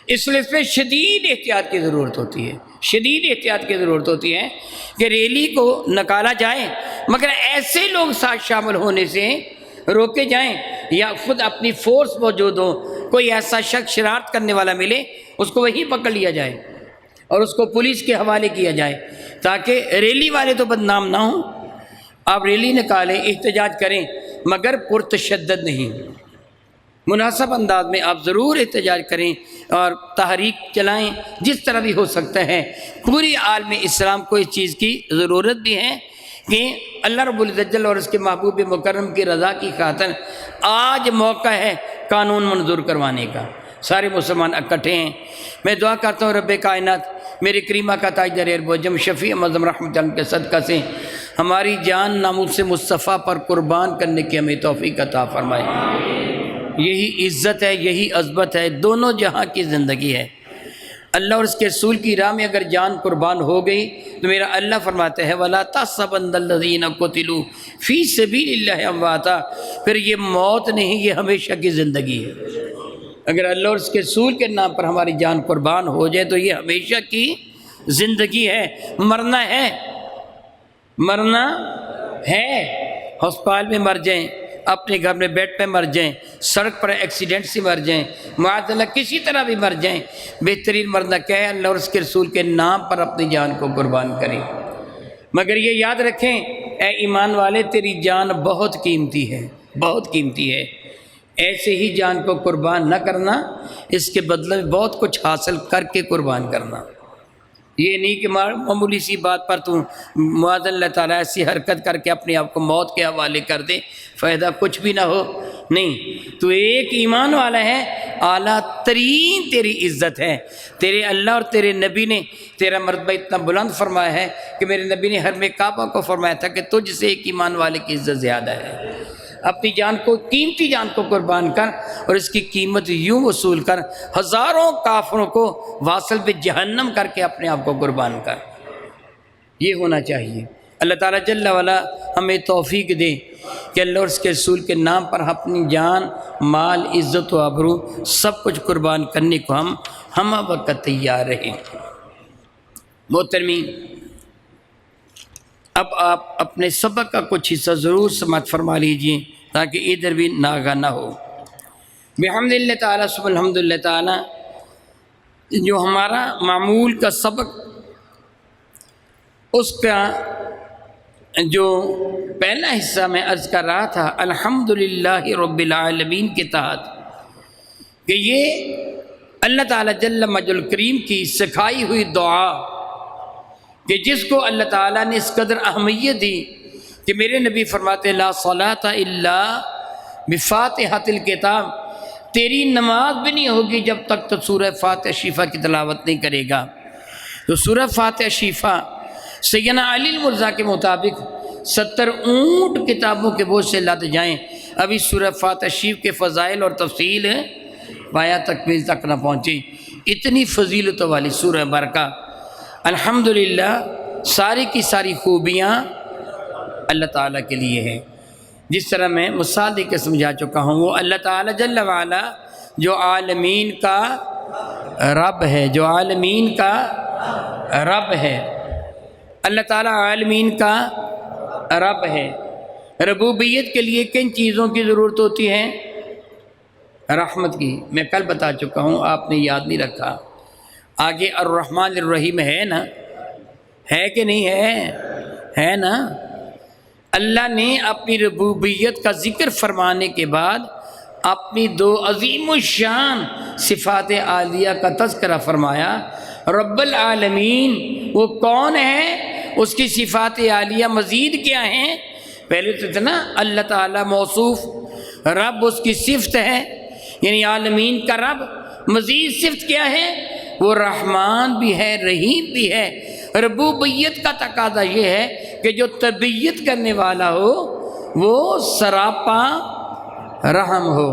اس لیے اس میں شدید احتیاط کی ضرورت ہوتی ہے، شدید احتیاط کی ضرورت ہوتی ہے کہ ریلی کو نکالا جائے مگر ایسے لوگ ساتھ شامل ہونے سے روکے جائیں، یا خود اپنی فورس موجود ہو، کوئی ایسا شخص شرارت کرنے والا ملے اس کو وہیں پکڑ لیا جائے اور اس کو پولیس کے حوالے کیا جائے تاکہ ریلی والے تو بدنام نہ ہوں۔ آپ ریلی نکالیں، احتجاج کریں، مگر پرتشدد نہیں، مناسب انداز میں آپ ضرور احتجاج کریں اور تحریک چلائیں جس طرح بھی ہو سکتا ہے۔ پوری عالم اسلام کو اس چیز کی ضرورت بھی ہے کہ اللہ رب العزت جل اور اس کے محبوب مکرم کی رضا کی خاطر آج موقع ہے قانون منظور کروانے کا۔ سارے مسلمان اکٹھے ہیں۔ میں دعا کرتا ہوں رب کائنات میرے کریمہ کا تاجدار اربوجم شفیع معظم رحمت اللہ کے صدقہ سے ہماری جان ناموس مصطفیٰ پر قربان کرنے کی ہمیں توفیق عطا فرمائے۔ یہی عزت ہے، یہی عظمت ہے، دونوں جہاں کی زندگی ہے۔ اللہ اور اس کے رسول کی راہ میں اگر جان قربان ہو گئی تو میرا اللہ فرماتے ہیں وَلَا تَحْسَبَنَّ الَّذِينَ قُتِلُوا فِي سَبِيلِ اللَّهِ أَمْوَاتًا، پھر یہ موت نہیں، یہ ہمیشہ کی زندگی ہے۔ اگر اللہ اور اس کے رسول کے نام پر ہماری جان قربان ہو جائے تو یہ ہمیشہ کی زندگی ہے۔ مرنا ہے، مرنا ہے، ہسپتال میں مر جائیں، اپنے گھر میں بیڈ پہ مر جائیں، سڑک پر ایکسیڈنٹ سے مر جائیں، معاذ اللہ کسی طرح بھی مر جائیں، بہترین مرنا کیا ہے؟ اللہ اور اس کے رسول کے نام پر اپنی جان کو قربان کریں۔ مگر یہ یاد رکھیں اے ایمان والے، تیری جان بہت قیمتی ہے، بہت قیمتی ہے۔ ایسے ہی جان کو قربان نہ کرنا، اس کے بدلے میں بہت کچھ حاصل کر کے قربان کرنا۔ یہ نہیں کہ معمولی سی بات پر تو معاذ اللہ تعالیٰ ایسی حرکت کر کے اپنے آپ کو موت کے حوالے کر دے، فائدہ کچھ بھی نہ ہو۔ نہیں، تو ایک ایمان والا ہے، اعلیٰ ترین تیری عزت ہے۔ تیرے اللہ اور تیرے نبی نے تیرا مرتبہ اتنا بلند فرمایا ہے کہ میرے نبی نے حرم کعبہ کو فرمایا تھا کہ تجھ سے ایک ایمان والے کی عزت زیادہ ہے۔ اپنی جان کو، قیمتی جان کو قربان کر اور اس کی قیمت یوں وصول کر، ہزاروں کافروں کو واصل پہ جہنم کر کے اپنے آپ کو قربان کر۔ یہ ہونا چاہیے۔ اللہ تعالیٰ جل وعلا ہمیں توفیق دے کہ اللہ اور اس کے رسول کے نام پر اپنی جان، مال، عزت و آبرو سب کچھ قربان کرنے کو ہم وقت تیار رہیں۔ محترمین، اب آپ اپنے سبق کا کچھ حصہ ضرور سماعت فرما لیجئے تاکہ ادھر بھی ناغہ نہ ہو۔ بحمد اللہ تعالیٰ ثم الحمد للہ تعالیٰ، جو ہمارا معمول کا سبق، اس کا جو پہلا حصہ میں عرض کر رہا تھا الحمدللہ رب العالمین کے تحت، کہ یہ اللہ تعالیٰ جل مجد الکریم کی سکھائی ہوئی دعا کہ جس کو اللہ تعالیٰ نے اس قدر اہمیت دی کہ میرے نبی فرماتے لا صلاۃ الا بفاتحۃ الکتاب، تیری نماز بھی نہیں ہوگی جب تک تو سورہ فاتحہ شفا کی تلاوت نہیں کرے گا۔ تو سورہ فاتحہ شفا سیدنا علی المرزا کے مطابق 70 اونٹ کتابوں کے بوجھ سے لد جائیں، ابھی سورہ فاتحہ شریف کے فضائل اور تفصیل پایا تکمیل تک نہ پہنچی۔ اتنی فضیلت والی سورہ برکہ، الحمدللہ ساری کی ساری خوبیاں اللہ تعالیٰ کے لیے ہیں۔ جس طرح میں مثال دے کے سمجھا چکا ہوں، وہ اللہ تعالیٰ جل وعلا جو عالمین کا رب ہے، جو عالمین کا رب ہے، اللہ تعالیٰ عالمین کا رب ہے۔ ربوبیت کے لیے کن چیزوں کی ضرورت ہوتی ہے؟ رحمت کی۔ میں کل بتا چکا ہوں، آپ نے یاد نہیں رکھا۔ آگے الرحمن الرحیم ہے نا، ہے کہ نہیں ہے نا؟ اللہ نے اپنی ربوبیت کا ذکر فرمانے کے بعد اپنی دو عظیم الشان صفات عالیہ کا تذکرہ فرمایا۔ رب العالمین وہ کون ہے، اس کی صفات عالیہ مزید کیا ہیں؟ پہلے تو تھا نا اللہ تعالیٰ موصوف، رب اس کی صفت ہے، یعنی عالمین کا رب۔ مزید صفت کیا ہے؟ وہ رحمان بھی ہے، رحیم بھی ہے۔ ربوبیت کا تقاضا یہ ہے کہ جو تربیت کرنے والا ہو وہ سراپا رحم ہو۔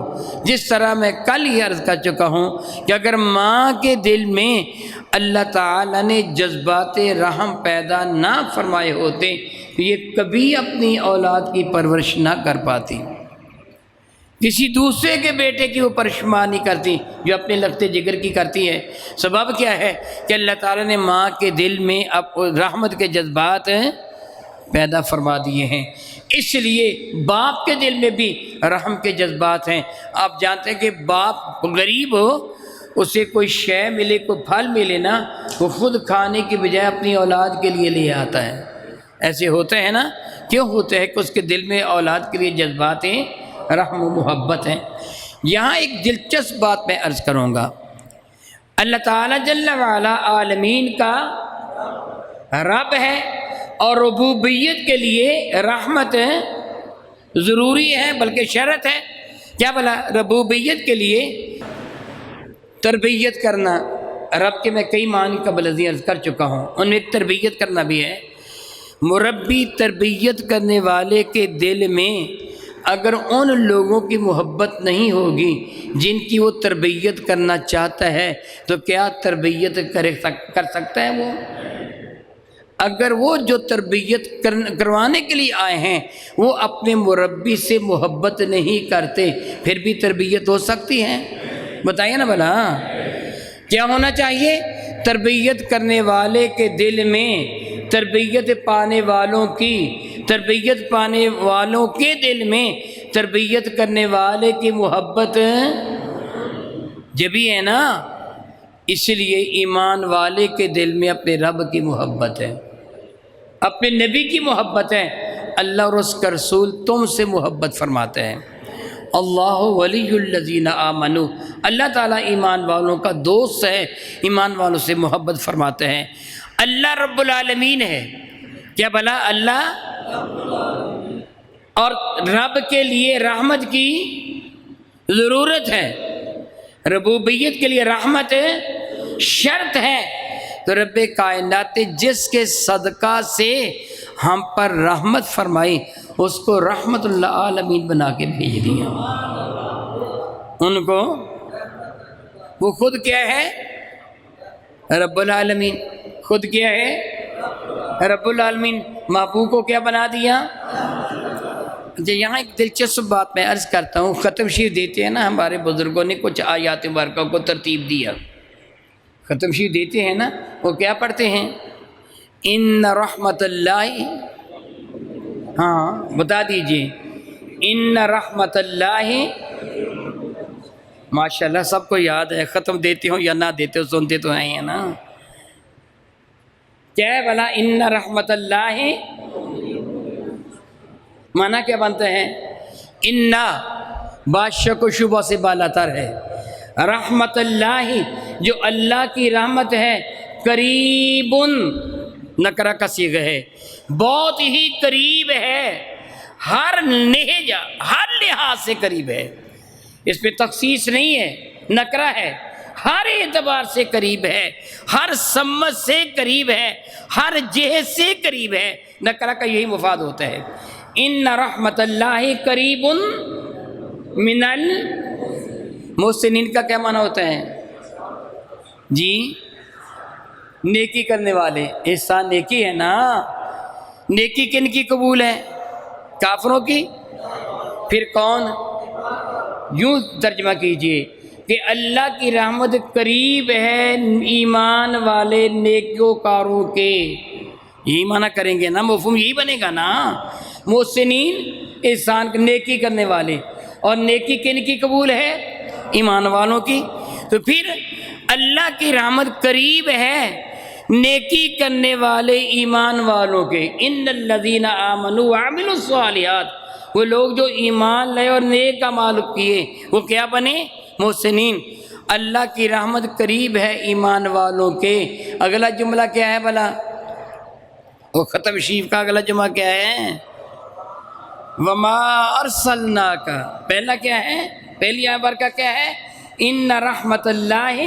جس طرح میں کل ہی عرض کر چکا ہوں کہ اگر ماں کے دل میں اللہ تعالیٰ نے جذبات رحم پیدا نہ فرمائے ہوتے تو یہ کبھی اپنی اولاد کی پرورش نہ کر پاتی، کسی دوسرے کے بیٹے کی وہ پرشمانی نہیں کرتی جو اپنے لگتے جگر کی کرتی ہے۔ سبب کیا ہے کہ اللہ تعالیٰ نے ماں کے دل میں اب رحمت کے جذبات پیدا فرما دیے ہیں، اس لیے باپ کے دل میں بھی رحم کے جذبات ہیں۔ آپ جانتے ہیں کہ باپ غریب ہو، اسے کوئی شے ملے، کوئی پھل ملے نا، وہ خود کھانے کی بجائے اپنی اولاد کے لیے لے آتا ہے۔ ایسے ہوتے ہیں نا، کیوں ہوتے ہیں کہ اس کے دل میں اولاد کے لیے جذبات رحم و محبت ہیں۔ یہاں ایک دلچسپ بات میں عرض کروں گا، اللہ تعالیٰ جل وعلا عالمین کا رب ہے اور ربوبیت کے لیے رحمت ضروری ہے، بلکہ شرط ہے۔ کیا بلا؟ ربوبیت کے لیے تربیت کرنا، رب کے میں کئی معنی قبل ازیں عرض کر چکا ہوں، ان میں ایک تربیت کرنا بھی ہے۔ مربی تربیت کرنے والے کے دل میں اگر ان لوگوں کی محبت نہیں ہوگی جن کی وہ تربیت کرنا چاہتا ہے تو کیا تربیت کر سکتا ہے وہ؟ اگر وہ جو تربیت کروانے کے لیے آئے ہیں وہ اپنے مربی سے محبت نہیں کرتے، پھر بھی تربیت ہو سکتی ہے؟ بتائیے نا بھلا، کیا ہونا چاہیے؟ تربیت کرنے والے کے دل میں، تربیت پانے والوں کے دل میں تربیت کرنے والے کی محبت جبھی ہے نا۔ اس لیے ایمان والے کے دل میں اپنے رب کی محبت ہے، اپنے نبی کی محبت ہے، اللہ اور اس کا رسول تم سے محبت فرماتے ہیں۔ اللہ ولی الذین آمنوا، اللہ تعالیٰ ایمان والوں کا دوست ہے، ایمان والوں سے محبت فرماتے ہیں۔ اللہ رب العالمین ہے، کیا بھلا اللہ؟ اور رب کے لیے رحمت کی ضرورت ہے، ربوبیت کے لیے رحمت شرط ہے، تو رب کائنات جس کے صدقہ سے ہم پر رحمت فرمائی اس کو رحمت اللہ عالمین بنا کے بھیج دیا۔ ان کو وہ خود کیا ہے؟ رب العالمین، خود کیا ہے؟ رب العالمین، محبوب کو کیا بنا دیا؟ یہاں ایک دلچسپ بات میں عرض کرتا ہوں، ختم شریف دیتے ہیں نا ہمارے بزرگوں نے، کچھ آیات مبارکہ کو ترتیب دیا، ختم شریف دیتے ہیں نا، وہ کیا پڑھتے ہیں؟ ان رحمت اللہ، ہاں بتا دیجئے، ان رحمت اللہ، ماشاءاللہ سب کو یاد ہے، ختم دیتے ہو یا نہ دیتے ہو سنتے تو ہیں نا۔ کیا ہے بھلا ان رحمت اللہ؟ معنی کیا بنتا ہے؟ انا بادشاہ و شبہ سے بالا تر ہے، رحمت اللہ جو اللہ کی رحمت ہے، قریب نکرہ کا صیغہ ہے، بہت ہی قریب ہے، ہر نہجہ ہر لحاظ سے قریب ہے، اس پہ تخصیص نہیں ہے، نکرہ ہے، ہر اعتبار سے قریب ہے، ہر سمت سے قریب ہے، ہر جہت سے قریب ہے، نکرہ کا یہی مفاد ہوتا ہے۔ ان رحمت اللہ قریب من المحسنین کا کیا معنی ہوتا ہے جی؟ نیکی کرنے والے، احسان نیکی ہے نا، نیکی کن کی قبول ہے؟ کافروں کی؟ پھر کون؟ یوں ترجمہ کیجئے کہ اللہ کی رحمت قریب ہے ایمان والے نیکوکاروں کے، یہی معنی کریں گے نا، مفہوم یہی بنے گا نا، محسنین احسان نیکی کرنے والے، اور نیکی کن کی قبول ہے؟ ایمان والوں کی۔ تو پھر اللہ کی رحمت قریب ہے نیکی کرنے والے ایمان والوں کے، ان الذین آمنوا وعملوا الصالحات، وہ لوگ جو ایمان لائے اور نیک اعمال کیے وہ کیا بنے؟ محسنین۔ اللہ کی رحمت قریب ہے ایمان والوں کے۔ اگلا جملہ کیا ہے بھلا؟ وہ ختم شریف کا اگلا جملہ کیا ہے؟ وما ارسلناک، پہلا کیا ہے؟ پہلی آیت برکہ کیا ہے؟ ان رحمت اللہ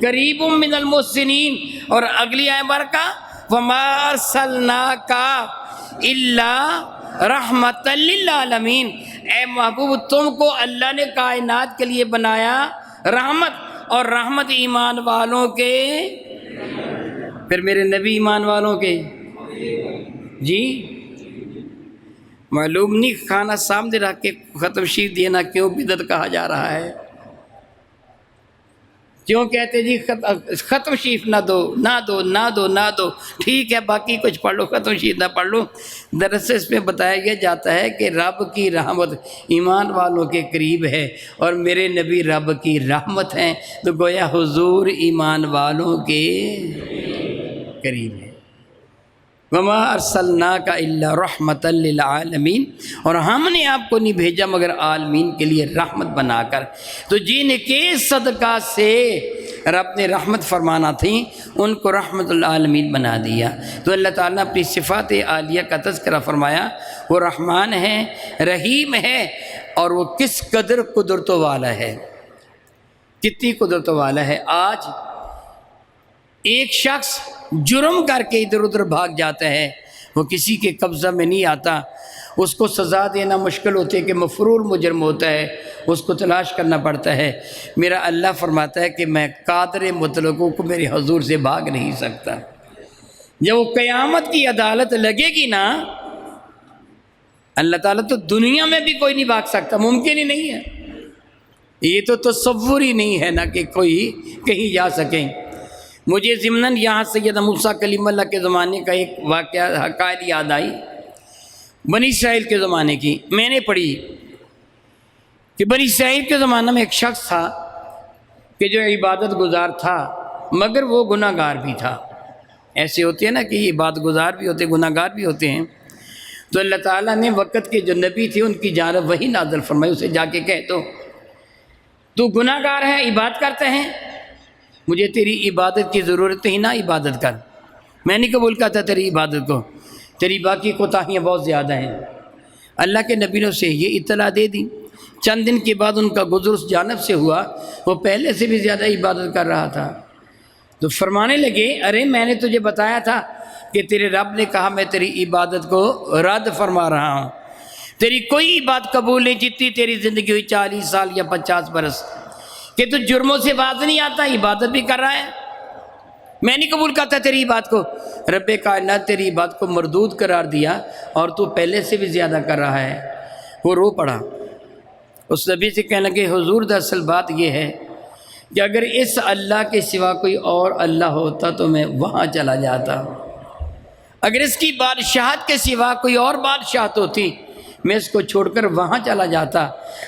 قریب من المحسنین، اور اگلی آیت برکہ وما ارسلناک الا رحمت للعالمین، اے محبوب تم کو اللہ نے کائنات کے لیے بنایا رحمت، اور رحمت ایمان والوں کے، پھر میرے نبی ایمان والوں کے جی۔ معلوم نہیں کھانا سامنے رکھ کے ختم شریف دینا کیوں بدعت کہا جا رہا ہے؟ کیوں کہتے جی ختم شریف نہ دو نہ دو نہ دو نہ دو، ٹھیک ہے باقی کچھ پڑھ لو، ختم شریف نہ پڑھ لو۔ دراصل اس میں بتایا جاتا ہے کہ رب کی رحمت ایمان والوں کے قریب ہے اور میرے نبی رب کی رحمت ہیں، تو گویا حضور ایمان والوں کے قریب ہے۔ وما ارسلناک الا رحمت للعالمین، اور ہم نے آپ کو نہیں بھیجا مگر عالمین کے لیے رحمت بنا کر۔ تو جن کے صدقہ سے رب نے رحمت فرمانا تھی ان کو رحمت العالمین بنا دیا۔ تو اللہ تعالیٰ نے اپنی صفات عالیہ کا تذکرہ فرمایا، وہ رحمان ہے، رحیم ہے، اور وہ کس قدر قدرتوں والا ہے، کتنی قدرت والا ہے۔ آج ایک شخص جرم کر کے ادھر ادھر بھاگ جاتا ہے، وہ کسی کے قبضہ میں نہیں آتا، اس کو سزا دینا مشکل ہوتی ہے کہ مفرور مجرم ہوتا ہے، اس کو تلاش کرنا پڑتا ہے۔ میرا اللہ فرماتا ہے کہ میں قادر مطلقوں کو میرے حضور سے بھاگ نہیں سکتا۔ جب وہ قیامت کی عدالت لگے گی نا، اللہ تعالیٰ تو دنیا میں بھی کوئی نہیں بھاگ سکتا، ممکن ہی نہیں ہے، یہ تو تصور ہی نہیں ہے نا کہ کوئی کہیں جا سکے۔ مجھے ضمناً یہاں سیدنا موسیٰ کلیم اللہ کے زمانے کا ایک واقعہ حقائق یاد آئی، بنی اسرائیل کے زمانے کی۔ میں نے پڑھی کہ بنی اسرائیل کے زمانہ میں ایک شخص تھا کہ جو عبادت گزار تھا مگر وہ گناہ گار بھی تھا۔ ایسے ہوتے ہیں نا کہ یہ عبادت گزار بھی ہوتے ہیں، گناہ گار بھی ہوتے ہیں۔ تو اللہ تعالیٰ نے وقت کے جو نبی تھے ان کی جانب وحی نازل فرمائی، اسے جا کے کہہ تو گناہ گار ہے، عبادت کرتے ہیں، مجھے تیری عبادت کی ضرورت ہی نہ عبادت کر، میں نہیں قبول کرتا تیری عبادت کو، تیری باقی کوتاہیاں بہت زیادہ ہیں۔ اللہ کے نبی نے اسے یہ اطلاع دے دی۔ چند دن کے بعد ان کا گزر اس جانب سے ہوا، وہ پہلے سے بھی زیادہ عبادت کر رہا تھا۔ تو فرمانے لگے، ارے میں نے تجھے بتایا تھا کہ تیرے رب نے کہا میں تیری عبادت کو رد فرما رہا ہوں، تیری کوئی عبادت قبول نہیں جتنی تیری زندگی ہوئی 40 سال یا 50 برس، کہ تو جرموں سے باز نہیں آتا، عبادت بھی کر رہا ہے، میں نہیں قبول کرتا تیری عبادت کو۔ رب کائنات تیری عبادت کو مردود قرار دیا اور تو پہلے سے بھی زیادہ کر رہا ہے۔ وہ رو پڑا، اس نبی سے کہنے لگے، حضور دراصل بات یہ ہے کہ اگر اس اللہ کے سوا کوئی اور اللہ ہوتا تو میں وہاں چلا جاتا، اگر اس کی بادشاہت کے سوا کوئی اور بادشاہت ہوتی میں اس کو چھوڑ کر وہاں چلا جاتا،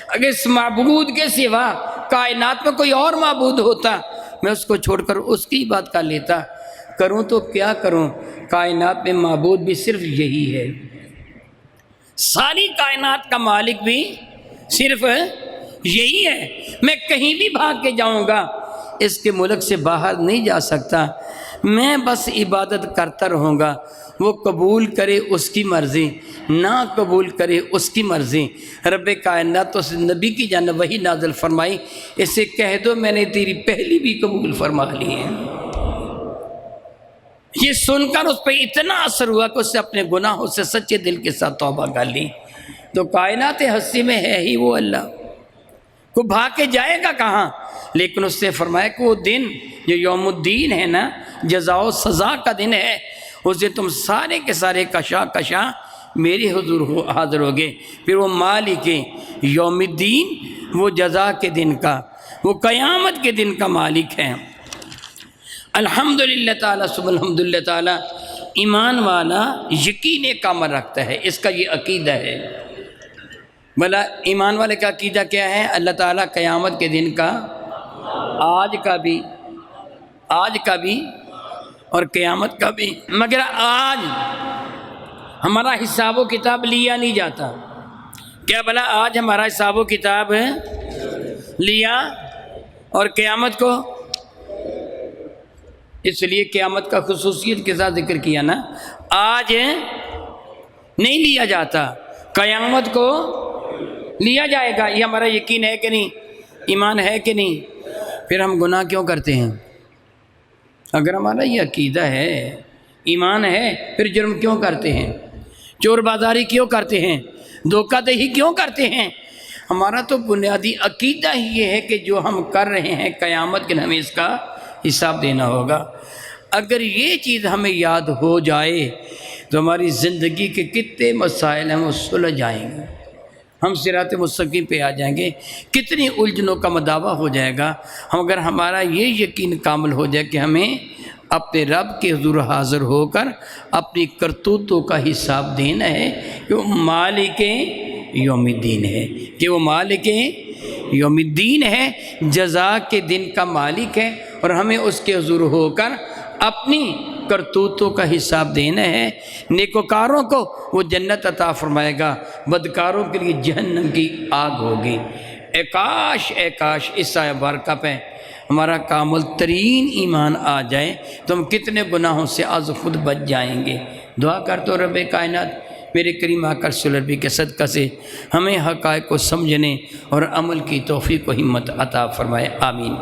اگر اس معبود کے سوا کائنات میں کوئی اور معبود ہوتا میں اس کو چھوڑ کر اس کی بات کر لیتا، کروں تو کیا کروں، کائنات میں معبود بھی صرف یہی ہے، ساری کائنات کا مالک بھی صرف یہی ہے، میں کہیں بھی بھاگ کے جاؤں گا اس کے ملک سے باہر نہیں جا سکتا، میں بس عبادت کرتا رہوں گا، وہ قبول کرے اس کی مرضی، نہ قبول کرے اس کی مرضی۔ رب کائنات اس نبی کی جانب وحی نازل فرمائی، اسے کہہ دو میں نے تیری پہلی بھی قبول فرما لی ہے۔ یہ سن کر اس پہ اتنا اثر ہوا کہ اس نے اپنے گناہوں سے سچے دل کے ساتھ توبہ کر لی۔ تو کائنات ہستی میں ہے ہی وہ اللہ، کو بھاگ کے جائے گا کہاں؟ لیکن اس نے فرمایا کہ وہ دن جو یوم الدین ہے نا، جزا و سزا کا دن ہے، اس دن تم سارے کے سارے کشا میرے حضور حاضر ہوگے۔ پھر وہ مالک یوم الدین، وہ جزا کے دن کا، وہ قیامت کے دن کا مالک ہے۔ الحمدللہ تعالیٰ ثم الحمدللہ تعالیٰ، ایمان والا یقین کامل رکھتا ہے، اس کا یہ عقیدہ ہے۔ بھلا ایمان والے کا عقیدہ کیا ہے؟ اللہ تعالیٰ قیامت کے دن کا، آج کا بھی اور قیامت کا بھی، مگر آج ہمارا حساب و کتاب لیا نہیں جاتا۔ کیا بھلا آج ہمارا حساب و کتاب لیا اور قیامت کو؟ اس لیے قیامت کا خصوصیت کے ساتھ ذکر کیا نا، آج نہیں لیا جاتا، قیامت کو لیا جائے گا۔ یہ ہمارا یقین ہے کہ نہیں؟ ایمان ہے کہ نہیں؟ پھر ہم گناہ کیوں کرتے ہیں؟ اگر ہمارا یہ عقیدہ ہے، ایمان ہے، پھر جرم کیوں کرتے ہیں؟ چور بازاری کیوں کرتے ہیں؟ دھوکہ دہی کیوں کرتے ہیں؟ ہمارا تو بنیادی عقیدہ ہی یہ ہے کہ جو ہم کر رہے ہیں قیامت کے دن ہمیں اس کا حساب دینا ہوگا۔ اگر یہ چیز ہمیں یاد ہو جائے تو ہماری زندگی کے کتنے مسائل ہیں وہ سلجھ جائیں گے، ہم صراط مستقیم پہ آ جائیں گے، کتنی الجھنوں کا مداوع ہو جائے گا۔ اگر ہمارا یہ یقین کامل ہو جائے کہ ہمیں اپنے رب کے حضور حاضر ہو کر اپنی کرتوتوں کا حساب دینا ہے کہ وہ مالک یوم الدین ہے، کہ وہ مالک یوم الدین ہے، جزا کے دن کا مالک ہے، اور ہمیں اس کے حضور ہو کر اپنی کرتوتوں کا حساب دینا ہے۔ نیکوکاروں کو وہ جنت عطا فرمائے گا، بدکاروں کے لیے جہنم کی آگ ہوگی۔ اے کاش اس آیت مبارکہ پہ ہمارا کامل ترین ایمان آ جائے تو ہم کتنے گناہوں سے آج خود بچ جائیں گے۔ دعا کرتا ہوں رب کائنات میرے کریم آقا رسول اللہ کے صدقہ سے ہمیں حقائق کو سمجھنے اور عمل کی توفیق و ہمت عطا فرمائے، آمین۔